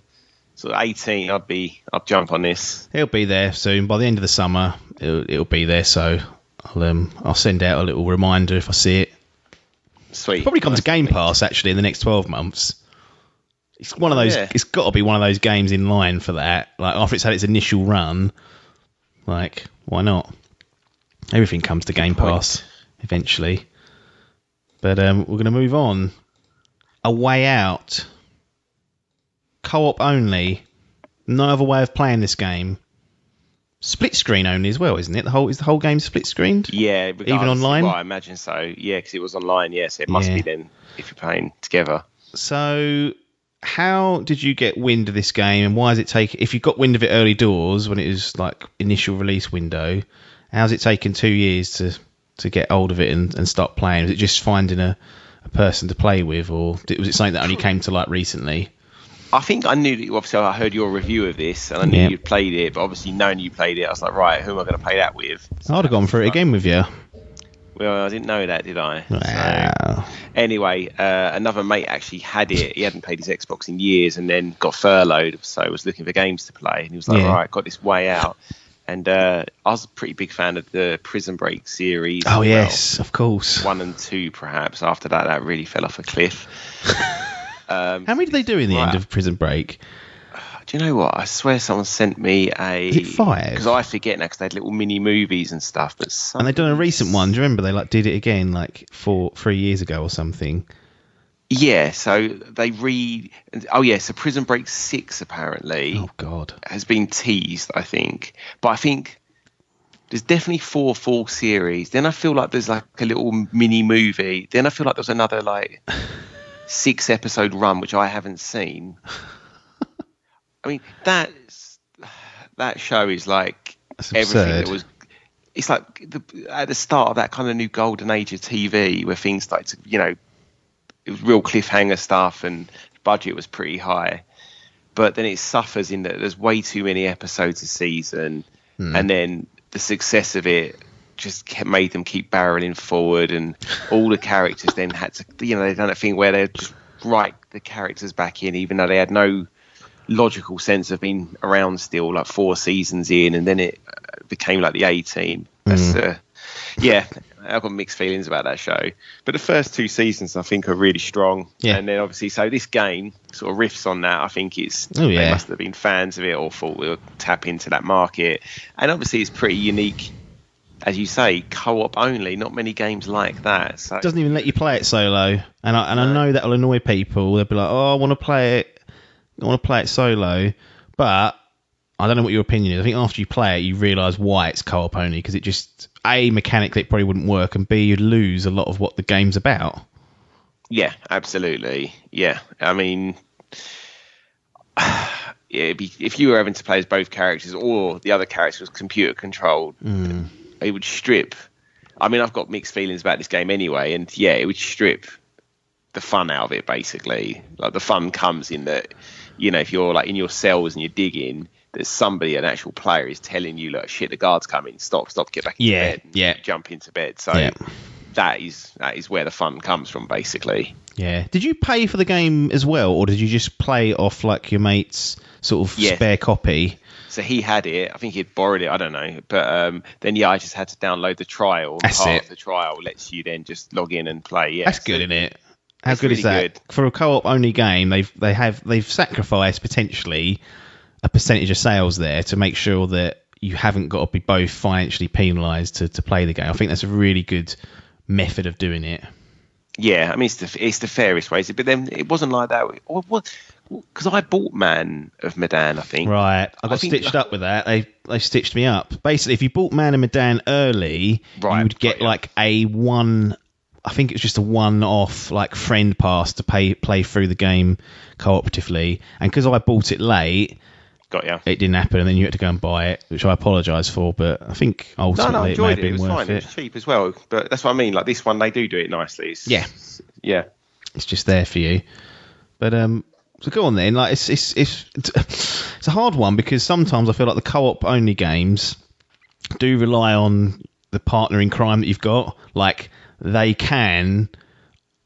sort of 18, I'll jump on this. It'll be there soon. By the end of the summer, it'll be there. So I'll send out a little reminder if I see it. Sweet. It'll probably come to Game Pass actually in the next 12 months. It's one of those. Yeah. It's got to be one of those games in line for that. After it's had its initial run, why not? Everything comes to Game Pass eventually. But we're going to move on. A Way Out. Co-op only. No other way of playing this game. Split screen only as well, isn't it? Is the whole game split screened? Yeah, even online. Well, I imagine so. Yeah, because it was online. Yes, it must be then if you're playing together. So, how did you get wind of this game, and why has it taken? If you got wind of it early doors when it was initial release window, how's it taken 2 years to get hold of it and start playing? Was it just finding a person to play with, or was it something that only came to light recently? I think I knew that. Obviously, I heard your review of this, and I knew you'd played it. But obviously, knowing you played it, I was like, right, who am I going to play that with? So I'd have gone through it again with you. Well, I didn't know that, did I? Wow. So, anyway, another mate actually had it. He hadn't played his Xbox in years, and then got furloughed, so was looking for games to play. And he was like, right, got this Way Out. And I was a pretty big fan of the Prison Break series. Oh, yes, of course. 1 and 2, perhaps. After that really fell off a cliff. How many did they do in the end of Prison Break? Do you know what? I swear someone sent me Is it 5? Because I forget now, because they had little mini movies and stuff. And they've done a recent one. Do you remember they did it again 3 years ago or something? Yeah, so they so Prison Break 6 apparently. Oh God, has been teased, I think. But I think there's definitely 4 full series. Then I feel like there's a little mini movie. Then I feel like there's another 6 episode run which I haven't seen. I mean, that show is everything that was. It's at the start of that kind of new golden age of TV where things started to, it was real cliffhanger stuff and the budget was pretty high. But then it suffers in that there's way too many episodes a season, and then the success of it just made them keep barreling forward, and all the characters then had to, they've done a thing where they just write the characters back in, even though they had no logical sense of being around still 4 seasons in, and then it became the A-Team. That's I've got mixed feelings about that show, but the first 2 seasons I think are really strong. And then obviously, so this game sort of riffs on that. I think they must have been fans of it or thought we'll tap into that market, and obviously it's pretty unique, as you say, co-op only. Not many games like that. So it doesn't even let you play it solo, and I know that'll annoy people. They'll be like, oh, I want to play it solo, but I don't know what your opinion is. I think after you play it, you realise why it's co-op only, because it just, A, mechanically it probably wouldn't work, and B, you'd lose a lot of what the game's about. Yeah, absolutely. Yeah, I mean, if you were having to play as both characters or the other character was computer controlled, it would strip. I mean, I've got mixed feelings about this game anyway, and yeah, it would strip the fun out of it, basically. Like, the fun comes in that, you know, if you're like in your cells and you're digging, there's somebody, an actual player, is telling you, look, shit, the guard's coming, stop, get back into bed, and you jump into bed. So that is where the fun comes from, basically. Yeah. Did you pay for the game as well, or did you just play off like your mate's sort of spare copy? So he had it. I think he'd borrowed it. I don't know. But then, I just had to download the trial. That's it. Of the trial lets you then just log in and play. Yeah, that's good, isn't it? How good is that? Good. For a co-op only game, they've sacrificed potentially a percentage of sales there to make sure that you haven't got to be both financially penalised to play the game. I think that's a really good method of doing it. Yeah, I mean, it's the fairest way. But then it wasn't like that. Because I bought Man of Medan, I think. Right, I got stitched up with that. They stitched me up. Basically, if you bought Man of Medan early, you would get like a one. I think it was just a one-off like friend pass to play through the game cooperatively. And because I bought it late, it didn't happen, and then you had to go and buy it, which I apologise for. But I think ultimately it may have been worth it. Fine. It was cheap as well. But that's what I mean. Like this one, they do it nicely. Yeah. It's just there for you. But so go on then. Like it's a hard one, because sometimes I feel like the co-op only games do rely on the partner in crime that you've got. Like, they can,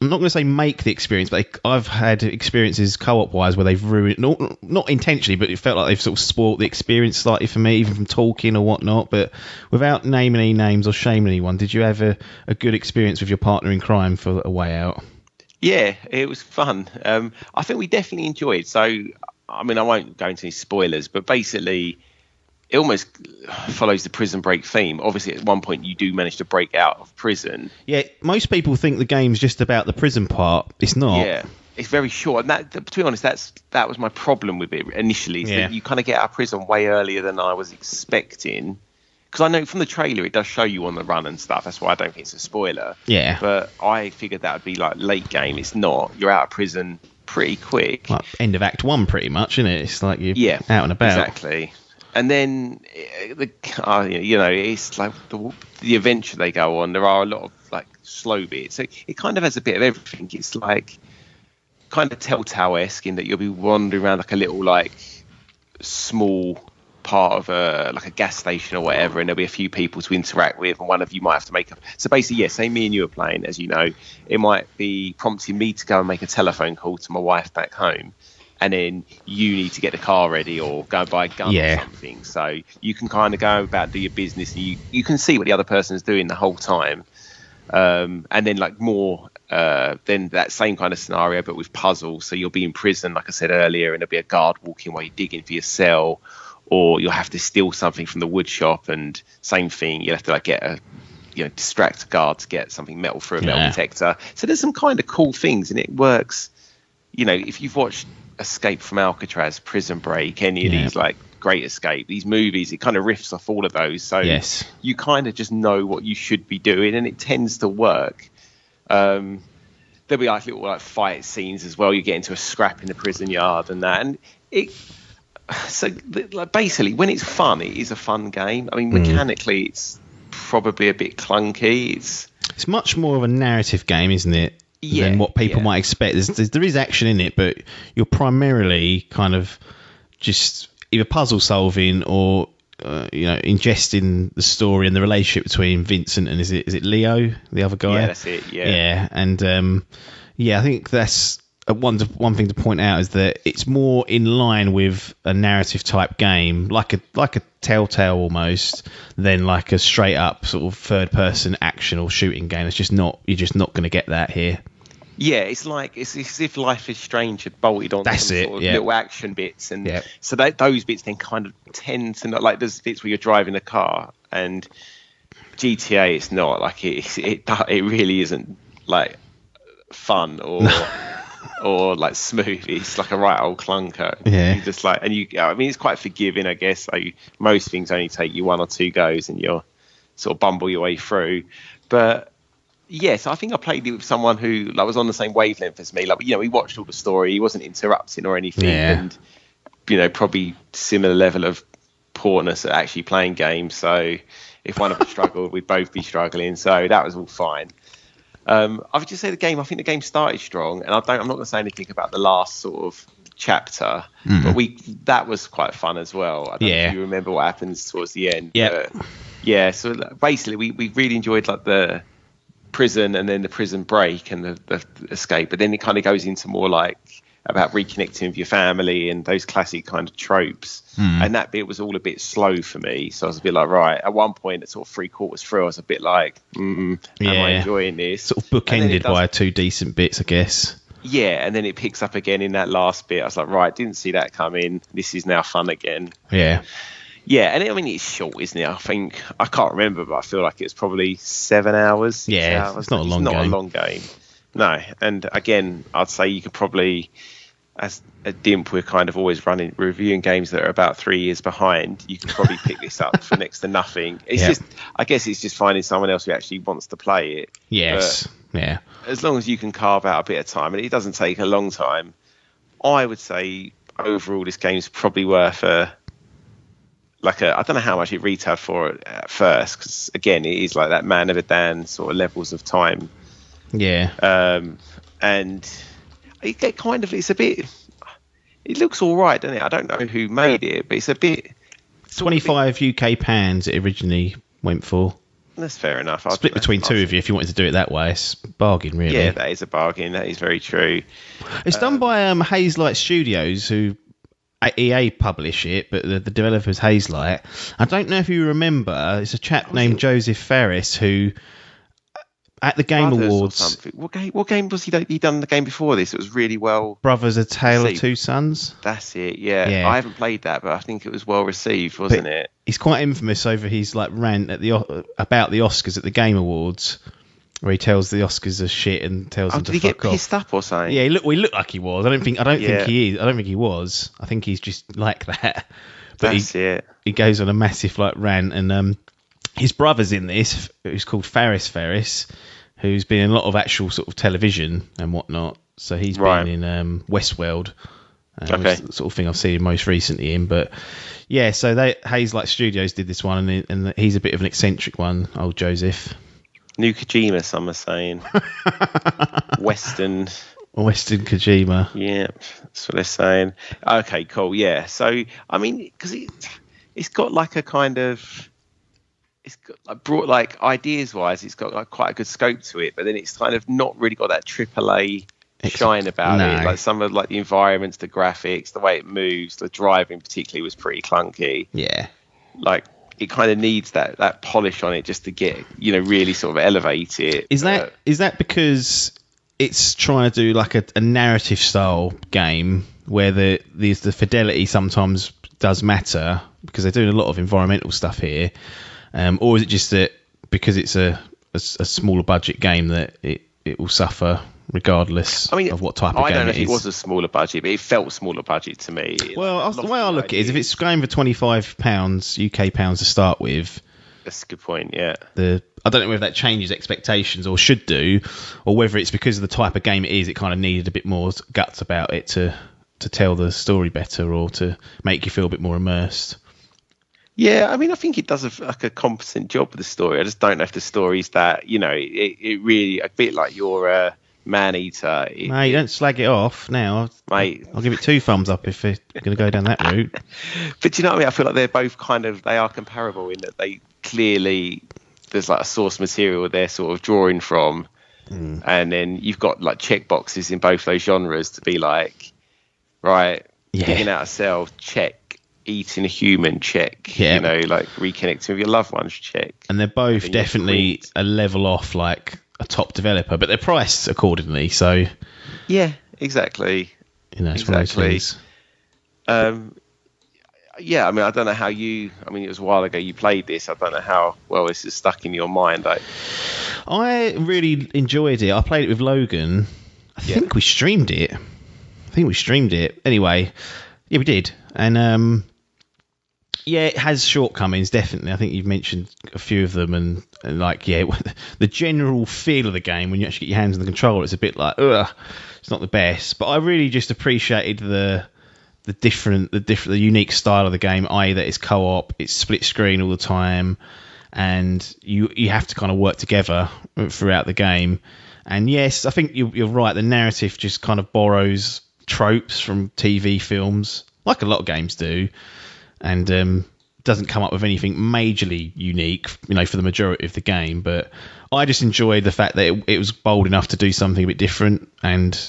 I'm not going to say make the experience, but I've had experiences co-op wise where they've ruined, not intentionally, but it felt like they've sort of spoilt the experience slightly for me, even from talking or whatnot. But without naming any names or shaming anyone, did you have a good experience with your partner in crime for A Way Out? Yeah, it was fun. I think we definitely enjoyed. So, I mean, I won't go into any spoilers, but basically, it almost follows the prison break theme. Obviously, at one point, you do manage to break out of prison. Yeah, most people think the game's just about the prison part. It's not. Yeah, it's very short. And that, to be honest, that was my problem with it initially. Is that you kind of get out of prison way earlier than I was expecting. Because I know from the trailer, it does show you on the run and stuff. That's why I don't think it's a spoiler. Yeah. But I figured that would be like late game. It's not. You're out of prison pretty quick. Like end of Act 1, pretty much, isn't it? It's like you're out and about. Exactly. And then, it's like the adventure they go on. There are a lot of like slow bits. So it kind of has a bit of everything. It's like kind of Telltale-esque in that you'll be wandering around like a little like small part of a gas station or whatever, and there'll be a few people to interact with, and one of you might have to make up. So basically, say me and you are playing, as you know, it might be prompting me to go and make a telephone call to my wife back home. And then you need to get the car ready or go buy a gun or something. So you can kind of go about, do your business. And you can see what the other person is doing the whole time. And then like more, then that same kind of scenario, but with puzzles. So you'll be in prison, like I said earlier, and there'll be a guard walking while you're digging for your cell. Or you'll have to steal something from the wood shop, and same thing. You'll have to like distract a guard to get something metal through a metal detector. So there's some kind of cool things, and it works. You know, if you've watched Escape from Alcatraz, Prison Break, any of these like Great Escape, these movies, it kind of riffs off all of those. So you kind of just know what you should be doing, and it tends to work. There'll be like little like fight scenes as well. You get into a scrap in the prison yard and that, and basically when it's fun, it is a fun game. I mean, mechanically, it's probably a bit clunky. It's much more of a narrative game, isn't it? Than what people might expect. There is action in it, but you're primarily kind of just either puzzle solving or ingesting the story and the relationship between Vincent and is it Leo, the other guy? Yeah, that's it. Yeah, and I think that's one thing to point out is that it's more in line with a narrative type game, like a Telltale almost, than like a straight up sort of third person action or shooting game. It's just not. You're just not going to get that here. Yeah, it's as if Life is Strange had bolted on little action bits, and so those bits then kind of tend to not, like there's bits where you're driving a car, and GTA it's not like it really isn't like fun or or like smooth. It's like a right old clunker. Yeah. You just like, and you, I mean, it's quite forgiving, I guess. Like most things only take you 1 or 2 goes, and you'll sort of bumble your way through. But yes, I think I played it with someone who like was on the same wavelength as me. Like, you know, we watched all the story. He wasn't interrupting or anything, and you know, probably similar level of poorness at actually playing games. So if one of us struggled, we'd both be struggling. So that was all fine. I would just say I think the game started strong, and I'm not going to say anything about the last sort of chapter, but that was quite fun as well. I don't know if you remember what happens towards the end. Yeah. So basically, we really enjoyed like the prison and then the prison break and the escape, but then it kind of goes into more like about reconnecting with your family and those classic kind of tropes. And that bit was all a bit slow for me. So I was a bit like, right, at one point at sort of 3/4 through, I was a bit like, am I enjoying this? Sort of bookended by 2 decent bits, I guess. Yeah, and then it picks up again in that last bit. I was like, right, didn't see that coming. This is now fun again. Yeah. Yeah, and I mean, it's short, isn't it? I can't remember, but I feel like it's probably 7 hours. Yeah, it's not a long game. It's not a long game. No, and again, I'd say you could probably, as a Dimp, we're kind of always reviewing games that are about 3 years behind. You can probably pick this up for next to nothing. It's just, I guess it's just finding someone else who actually wants to play it. Yes, but as long as you can carve out a bit of time, and it doesn't take a long time, I would say overall this game's probably worth I don't know how much it retailed for at first, because again, it is like that Man of Dan sort of levels of time. Yeah. And it kind of, it's a bit, it looks all right, doesn't it? I don't know who made it, but it's a bit... 25 UK pounds it originally went for. That's fair enough. Split between 2 of you if you wanted to do it that way. It's a bargain, really. Yeah, that is a bargain. That is very true. It's done by Hazelight Studios, who EA publish it, but the developer's Hazelight. I don't know if you remember, it's a chap named Joseph Ferris who, at the Game Awards... What game was he done the game before this? It was really well... Brothers: A Tale of Two Sons? That's it, yeah. I haven't played that, but I think it was well received, wasn't it? He's quite infamous over his like rant at about the Oscars at the Game Awards, where he tells the Oscars are shit and tells them to fuck off. Did he get pissed up or something? Yeah, he looked like he was. I don't think he is. I don't think he was. I think he's just like that. But That's it. He goes on a massive like rant, and his brother's in this, who's called Ferris, who's been in a lot of actual sort of television and whatnot. So he's been in Westworld. Was the sort of thing I've seen him most recently in. But yeah, so Hazelight Studios did this one, and he's a bit of an eccentric one, old Joseph. New Kojima, some are saying. Western Kojima. Yeah, that's what they're saying. Okay, cool. Yeah. So, I mean, because it's got like a kind of... It's got like brought like ideas-wise, it's got like quite a good scope to it, but then it's kind of not really got that AAA shine about it. Like some of like the environments, the graphics, the way it moves, the driving particularly was pretty clunky. Yeah. Like it kind of needs that polish on it just to get, really sort of elevate it. Is that because it's trying to do like a narrative style game where the fidelity sometimes does matter because they're doing a lot of environmental stuff here, or is it just that because it's a smaller budget game that it will suffer regardless of what type of game it is? I don't know if it was a smaller budget, but it felt smaller budget to me. Well, the way I look at it is if it's going for £25 UK pounds to start with. That's a good point, yeah. I don't know whether that changes expectations or should do, or whether it's because of the type of game it is, it kind of needed a bit more guts about it to tell the story better or to make you feel a bit more immersed. Yeah, I mean, I think it does a competent job with the story. I just don't know if the story's that, it really, a bit like your Maneater. Mate, don't slag it off now. Mate. I'll give it 2 thumbs up if you're going to go down that route. But do you know what I mean? I feel like they're both they are comparable in that they clearly, there's like a source material they're sort of drawing from. And then you've got like check boxes in both those genres to be like, right, digging out a cell, check. Eating a human, check. Like reconnecting with your loved ones, check. And they're both definitely a level off like a top developer, but they're priced accordingly. So yeah, exactly. It's one of those things. Yeah, I mean, I don't know how it was a while ago you played this. I don't know how well this is stuck in your mind. I really enjoyed it. I played it with Logan. I think we streamed it. Anyway, yeah, we did. And yeah, it has shortcomings, definitely. I think you've mentioned a few of them. And like, yeah, the general feel of the game, when you actually get your hands on the controller, it's a bit like, ugh, it's not the best. But I really just appreciated the unique style of the game, i.e. that it's co-op, it's split screen all the time, and you have to kind of work together throughout the game. And yes, I think you're right, the narrative just kind of borrows tropes from TV films, like a lot of games do, and doesn't come up with anything majorly unique, for the majority of the game. But I just enjoyed the fact that it was bold enough to do something a bit different, and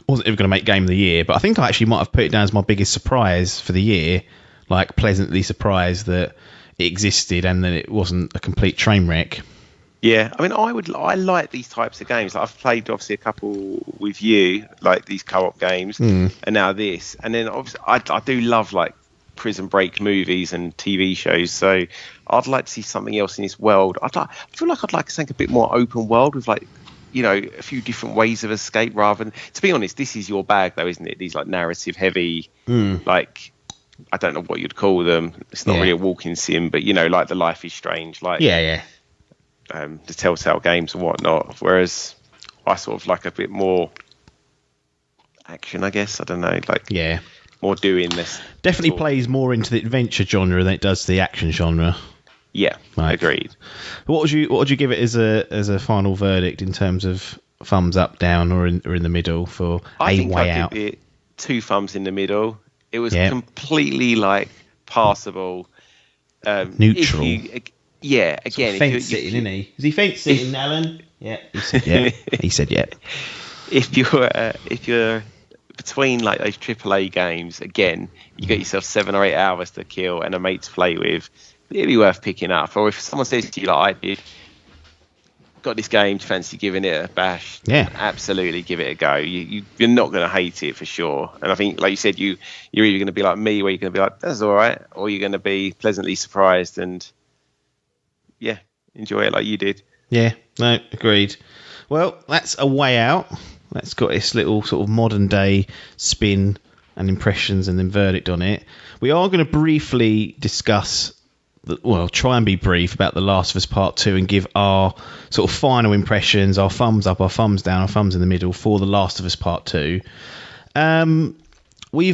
wasn't ever going to make Game of the Year, but I think I actually might have put it down as my biggest surprise for the year, like pleasantly surprised that it existed and that it wasn't a complete train wreck. Yeah, I mean, I like these types of games. Like, I've played obviously a couple with you, like these co-op games, and now this. And then obviously I do love like Prison Break movies and TV shows. So I'd like to see something else in this world. I feel like I'd like something a bit more open world with like, a few different ways of escape rather than, to be honest, this is your bag though, isn't it? These like narrative heavy, like, I don't know what you'd call them. It's not really a walking sim, but like the Life is Strange, like the Telltale games and whatnot. Whereas I sort of like a bit more action, I guess. I don't know, like more doing this. Definitely plays more into the adventure genre than it does the action genre. Yeah, agreed. What would you give it as a final verdict in terms of thumbs up, down, or in the middle for I think way I'd out? give it 2 thumbs in the middle. It was completely like passable, neutral. Again, fence sitting, isn't he? Is he fence sitting, Alan? Yeah, he said yeah. He said yeah. If you're between like those AAA games, again, you get yourself 7 or 8 hours to kill and a mate to play with. It'd be worth picking up. Or if someone says to you, like I did, got this game, fancy giving it a bash? Yeah, absolutely, give it a go. You're not going to hate it for sure. And I think, like you said, you're either going to be like me, where you're going to be like, that's all right, or you're going to be pleasantly surprised and enjoy it like you did. Yeah, no, agreed. Well, that's A Way Out. That's got its little sort of modern day spin and impressions and then verdict on it. We are going to briefly discuss, try and be brief about The Last of Us Part 2 and give our sort of final impressions, our thumbs up, our thumbs down, our thumbs in the middle for The Last of Us Part 2. When we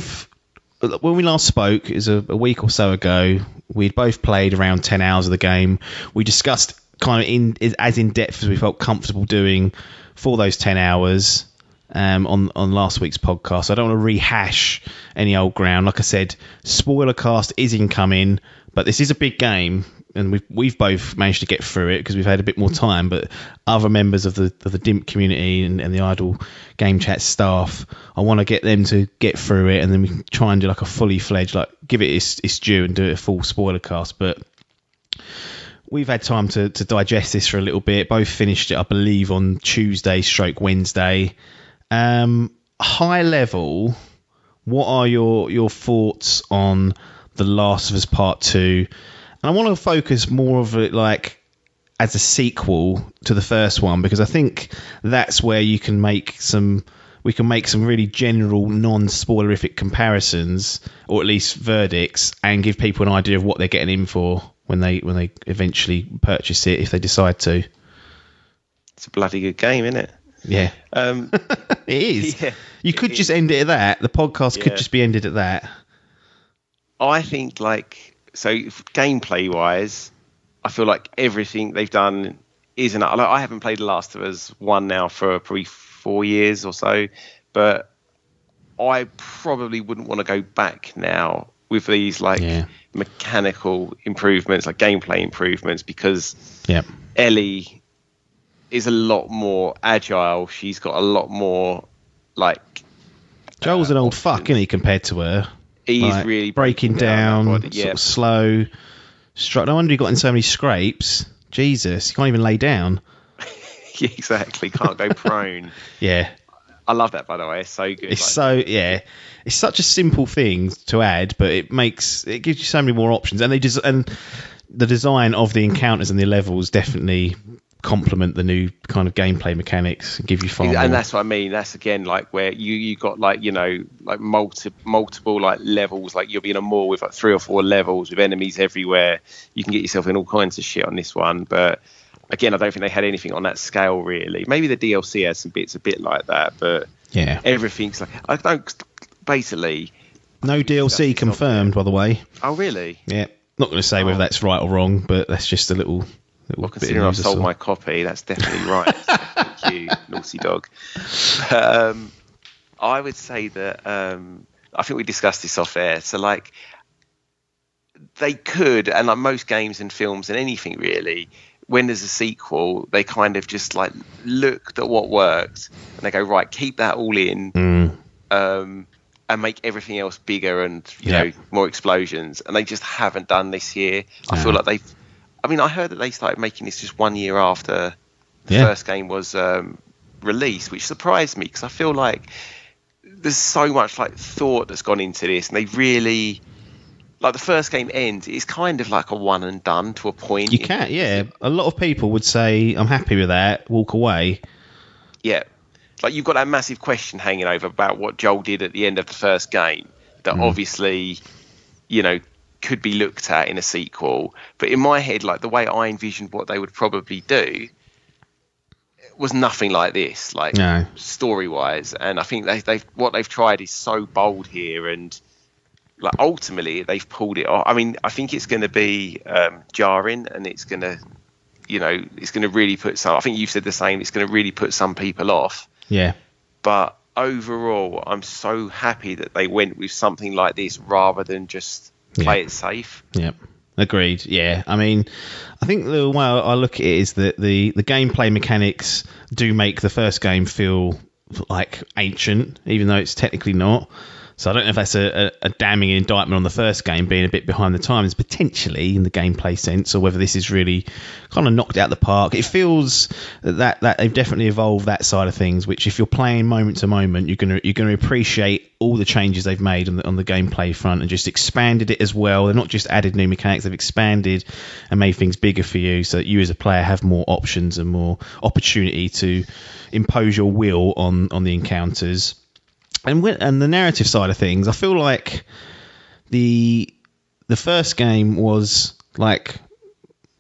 last spoke, is a week or so ago, we'd both played around 10 hours of the game. We discussed kind of as in depth as we felt comfortable doing for those 10 hours on last week's podcast. I don't want to rehash any old ground. Like I said, spoiler cast is incoming, but this is a big game, and we've both managed to get through it because we've had a bit more time. But other members of the Dimp community and the Idle Game Chat staff, I want to get them to get through it, and then we can try and do like a fully fledged, like give it its due and do it a full spoiler cast. But we've had time to digest this for a little bit. Both finished it, I believe, on Tuesday/Wednesday. High level, what are your thoughts on The Last of Us Part 2? And I want to focus more of it like as a sequel to the first one, because I think that's where we can make some really general non-spoilerific comparisons, or at least verdicts, and give people an idea of what they're getting in for when they eventually purchase it, if they decide to. It's a bloody good game, isn't it? Yeah. It is. Yeah, you could just end it at that. The podcast could just be ended at that. I think, gameplay wise, I feel like everything they've done is enough. Like, I haven't played The Last of Us 1 now for probably 4 years or so, but I probably wouldn't want to go back now with these mechanical improvements, like gameplay improvements, because Ellie is a lot more agile. She's got a lot more Joel's an old fuck, isn't he, compared to her? He's really breaking down, sort of slow. No wonder he got in so many scrapes. Jesus, he can't even lay down. Exactly, can't go prone. Yeah. I love that, by the way. It's so good. It's such a simple thing to add, but it gives you so many more options. And the design of the encounters and the levels definitely complement the new kind of gameplay mechanics and give you far more. And that's what I mean. That's again like where you got like, you know, like multiple like levels. Like you'll be in a mall with like 3 or 4 levels with enemies everywhere. You can get yourself in all kinds of shit on this one, but again, I don't think they had anything on that scale really. Maybe the DLC has some bits a bit like that, but yeah, everything's like I don't basically. No DLC confirmed, by the way. Oh really? Yeah. Not going to say whether that's right or wrong, but that's just a little. Well, considering I've sold my copy, that's definitely right. Thank you, naughty dog. I would say that I think we discussed this off air. So, like, they could, and like most games and films and anything really, when there's a sequel, they kind of just like looked at what worked and they go, right, keep that all in, and make everything else bigger and you know more explosions. And they just haven't done this year. I feel like they've. I mean, I heard that they started making this just 1 year after the first game was released, which surprised me because I feel like there's so much like thought that's gone into this, and they really like the first game ends. It's kind of like a one and done to a point. You can't, a lot of people would say, "I'm happy with that," walk away. Yeah, like you've got that massive question hanging over about what Joel did at the end of the first game. That obviously, you know, could be looked at in a sequel, but in my head, like the way I envisioned what they would probably do was nothing like this, like story wise. And I think they've what they've tried is so bold here, and like ultimately they've pulled it off. I mean, I think it's going to be jarring, and it's going to, you know, it's going to really put some. I think you said the same. It's going to really put some people off. Yeah, but overall, I'm so happy that they went with something like this rather than just play it safe. Yeah, agreed. Yeah, I mean, I think the way I look at it is that the gameplay mechanics do make the first game feel like ancient, even though it's technically not. So I don't know if that's a damning indictment on the first game being a bit behind the times, potentially in the gameplay sense, or whether this is really kind of knocked out the park. It feels that they've definitely evolved that side of things. Which, if you're playing moment to moment, you're gonna appreciate all the changes they've made on the gameplay front and just expanded it as well. They're not just added new mechanics; they've expanded and made things bigger for you, so that you as a player have more options and more opportunity to impose your will on the encounters. And the narrative side of things, I feel like the first game was like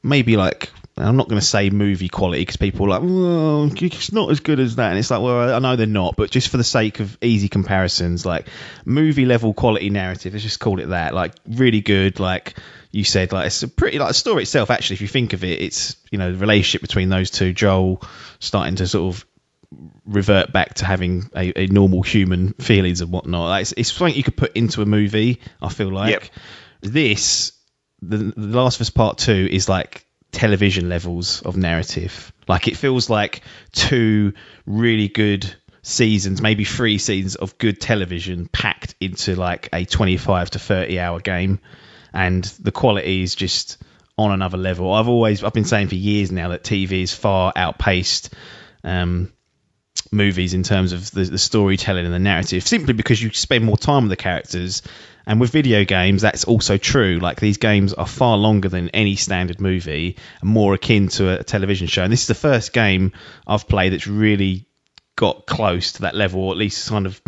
maybe like, I'm not going to say movie quality because people are like, well, it's not as good as that, and it's like, well, I know they're not, but just for the sake of easy comparisons, like movie level quality narrative, let's just call it that, like really good. Like you said, like it's a pretty, like the story itself, actually, if you think of it, it's, you know, the relationship between those two, Joel starting to sort of revert back to having a normal human feelings and whatnot. Like it's something you could put into a movie, I feel like. This, the Last of Us Part 2 is like television levels of narrative. Like it feels like 2 really good seasons, maybe 3 seasons of good television packed into like a 25 to 30 hour game, and the quality is just on another level. I've been saying for years now that TV is far outpaced movies in terms of the storytelling and the narrative, simply because you spend more time with the characters. And with video games, that's also true. Like, these games are far longer than any standard movie and more akin to a television show. And this is the first game I've played that's really got close to that level, or at least kind of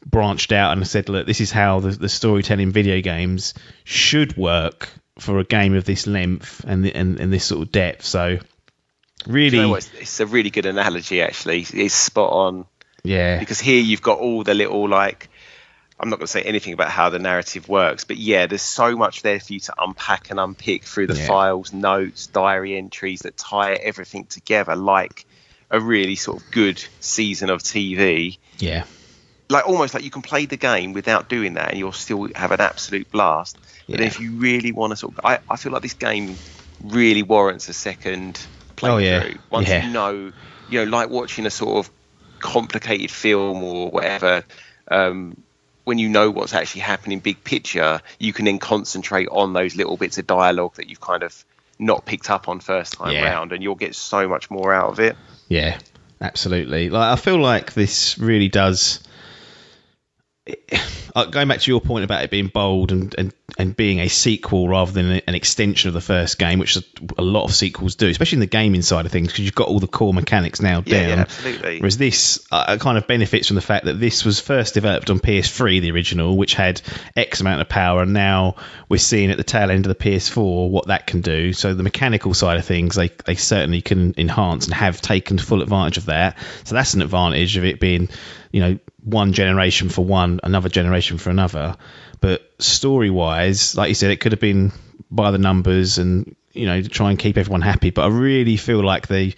branched out and said, look, this is how the storytelling video games should work for a game of this length and this sort of depth. So really, you know what, it's a really good analogy, actually. It's spot on. Yeah. Because here you've got all the little, like, I'm not going to say anything about how the narrative works, but yeah, there's so much there for you to unpack and unpick through the files, notes, diary entries that tie everything together like a really sort of good season of TV. Yeah. Like, almost like you can play the game without doing that and you'll still have an absolute blast. But then if you really want to sort of... I feel like this game really warrants a second playthrough. Once you know, like watching a sort of complicated film or whatever, when you know what's actually happening big picture, you can then concentrate on those little bits of dialogue that you've kind of not picked up on first time round, and you'll get so much more out of it. Yeah, absolutely. Like, I feel like this really does... going back to your point about it being bold and being a sequel rather than an extension of the first game, which a lot of sequels do, especially in the gaming side of things, because you've got all the core mechanics now down. Yeah, absolutely. Whereas this kind of benefits from the fact that this was first developed on PS3, the original, which had X amount of power, and now we're seeing at the tail end of the PS4 what that can do. So the mechanical side of things, they certainly can enhance and have taken full advantage of that. So that's an advantage of it being, one generation for one, another generation for another. But story-wise, like you said, it could have been by the numbers and, to try and keep everyone happy. But I really feel like they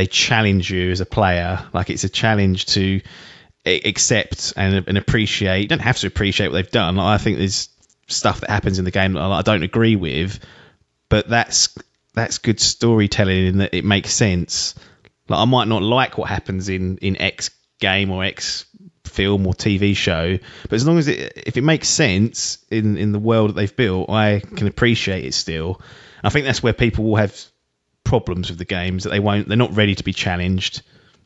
challenge you as a player. Like it's a challenge to accept and appreciate. You don't have to appreciate what they've done. Like, I think there's stuff that happens in the game that I don't agree with, but that's good storytelling in that it makes sense. Like I might not like what happens in X game or X film or TV show, but as long as if it makes sense in the world that they've built, I can appreciate it still. I think that's where people will have problems with the games, that they're not ready to be challenged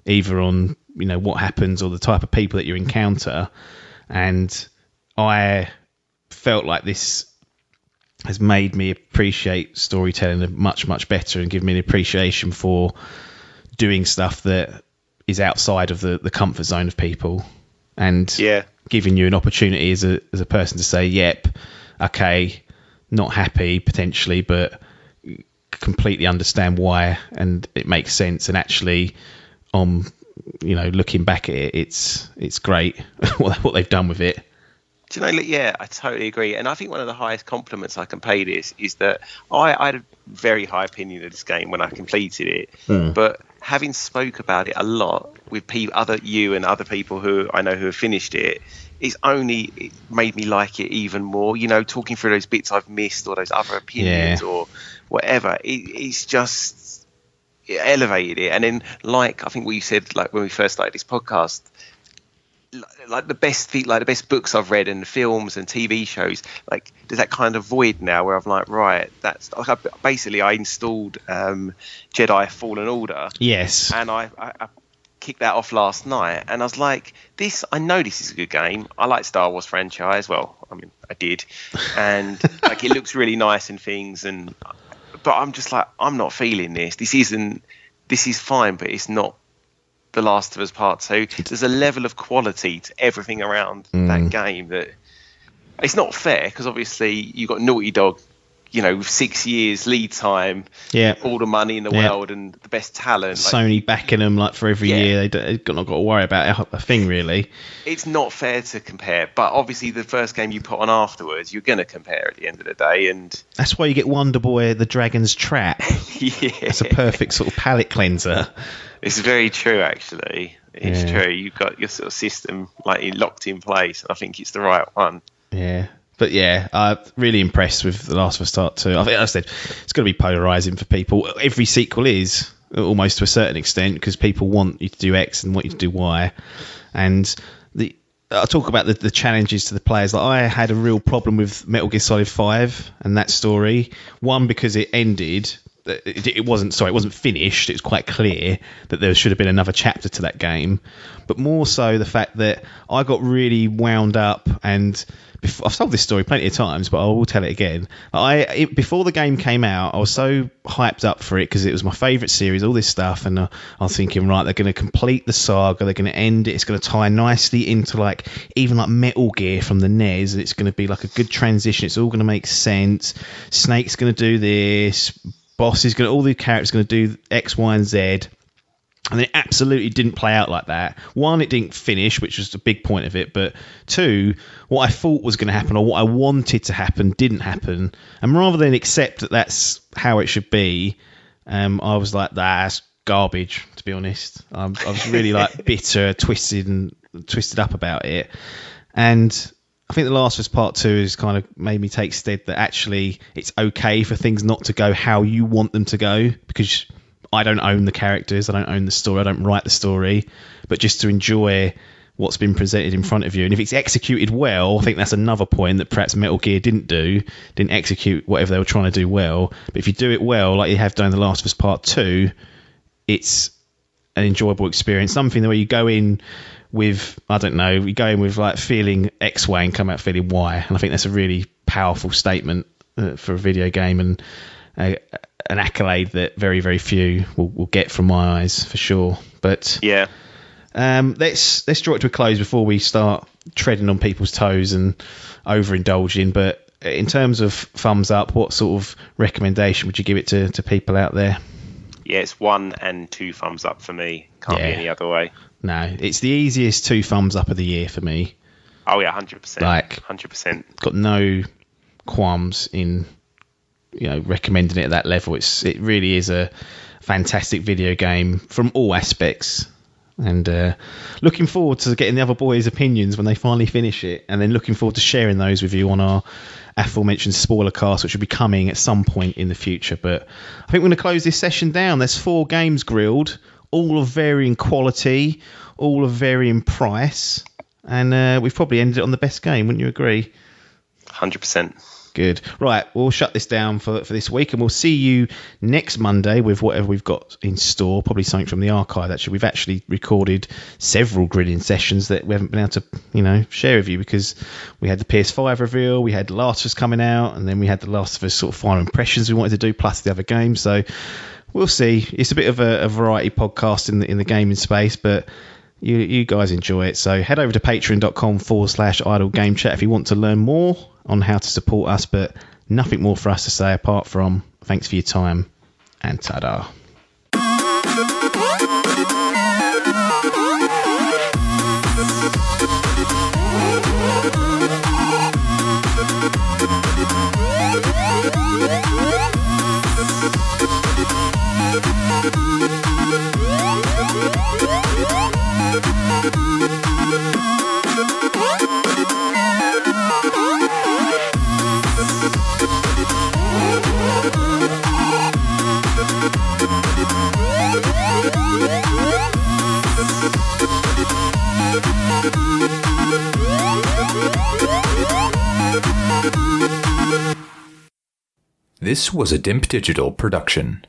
either on what happens or the type of people that you encounter. And I felt like this has made me appreciate storytelling much, much better and give me an appreciation for doing stuff that is outside of the comfort zone of people, and giving you an opportunity as a person to say, yep, okay, not happy potentially, but completely understand why, and it makes sense. And actually, looking back at it, it's great what they've done with it. Do you know, yeah, I totally agree. And I think one of the highest compliments I can pay this is that I had a very high opinion of this game when I completed it. But having spoke about it a lot with you and other people who I know who have finished it, it made me like it even more. Talking through those bits I've missed or those other opinions or whatever, it's just elevated it. And then, like I think we said, like when we first started this podcast, like the best books I've read and the films and TV shows, like there's that kind of void now where I'm like, right, that's like I installed Jedi Fallen Order. Yes. And I kicked that off last night, and I was like, I know this is a good game. I like Star Wars franchise. Well, I mean, I did, and like it looks really nice and things, but I'm just like, I'm not feeling this. This is fine, but it's not The Last of Us Part 2. There's a level of quality to everything around that game that it's not fair, because obviously you've got Naughty Dog, with 6 years lead time, all the money in the world and the best talent. Sony backing them like for every year. They've not got to worry about a thing really. It's not fair to compare, but obviously the first game you put on afterwards, you're going to compare at the end of the day, and that's why you get Wonder Boy: The Dragon's Trap. It's a perfect sort of palate cleanser. It's very true, actually. It's true. You've got your sort of system locked in place. I think it's the right one. Yeah. But I'm really impressed with The Last of Us Part 2. I think I said it's going to be polarising for people. Every sequel is, almost to a certain extent, because people want you to do X and want you to do Y. And I'll talk about the challenges to the players. Like, I had a real problem with Metal Gear Solid 5 and that story. One, because it ended. It wasn't finished. It was quite clear that there should have been another chapter to that game. But more so the fact that I got really wound up, and I've told this story plenty of times, but I will tell it again. Before the game came out, I was so hyped up for it because it was my favourite series, all this stuff, and I was thinking, right, they're going to complete the saga, they're going to end it, it's going to tie nicely into even Metal Gear from the NES, and it's going to be like a good transition, it's all going to make sense, Snake's going to do this, Boss is all the characters are going to do X, Y, and Z. And it absolutely didn't play out like that. One, it didn't finish, which was a big point of it. But two, what I thought was going to happen or what I wanted to happen didn't happen. And rather than accept that that's how it should be, I was like, that's garbage, to be honest. I was really bitter, twisted up about it. And I think The Last of Us Part 2 has kind of made me take stead that actually it's okay for things not to go how you want them to go, because I don't own the characters, I don't own the story, I don't write the story, but just to enjoy what's been presented in front of you. And if it's executed well, I think that's another point that perhaps Metal Gear didn't execute whatever they were trying to do well. But if you do it well, like you have done in The Last of Us Part 2, it's an enjoyable experience. Something where you go in with, I don't know, you go in with like feeling X way and come out feeling Y. And I think that's a really powerful statement for a video game, and an accolade that very, very few will get from my eyes, for sure. But yeah, let's draw it to a close before we start treading on people's toes and overindulging. But in terms of thumbs up, what sort of recommendation would you give it to people out there? Yeah, it's 1 and 2 thumbs up for me. Can't be any other way. No, it's the easiest 2 thumbs up of the year for me. Oh yeah, 100%. Like 100%. Got no qualms in recommending it at that level. It really is a fantastic video game from all aspects. And looking forward to getting the other boys' opinions when they finally finish it, and then looking forward to sharing those with you on our aforementioned spoiler cast, which will be coming at some point in the future. But I think we're going to close this session down. There's 4 games grilled, all of varying quality, all of varying price, and we've probably ended it on the best game, wouldn't you agree? 100%. Good. Right, we'll shut this down for this week, and we'll see you next Monday with whatever we've got in store, probably something from the archive. Actually, we've actually recorded several grilling sessions that we haven't been able to, share with you, because we had the PS5 reveal, we had The Last of Us coming out, and then we had The Last of Us sort of final impressions we wanted to do, plus the other games. So we'll see. It's a bit of a variety podcast in the gaming space, but you guys enjoy it. So head over to patreon.com/idle game chat if you want to learn more on how to support us, but nothing more for us to say apart from thanks for your time and ta-da. This was a Dimp Digital production.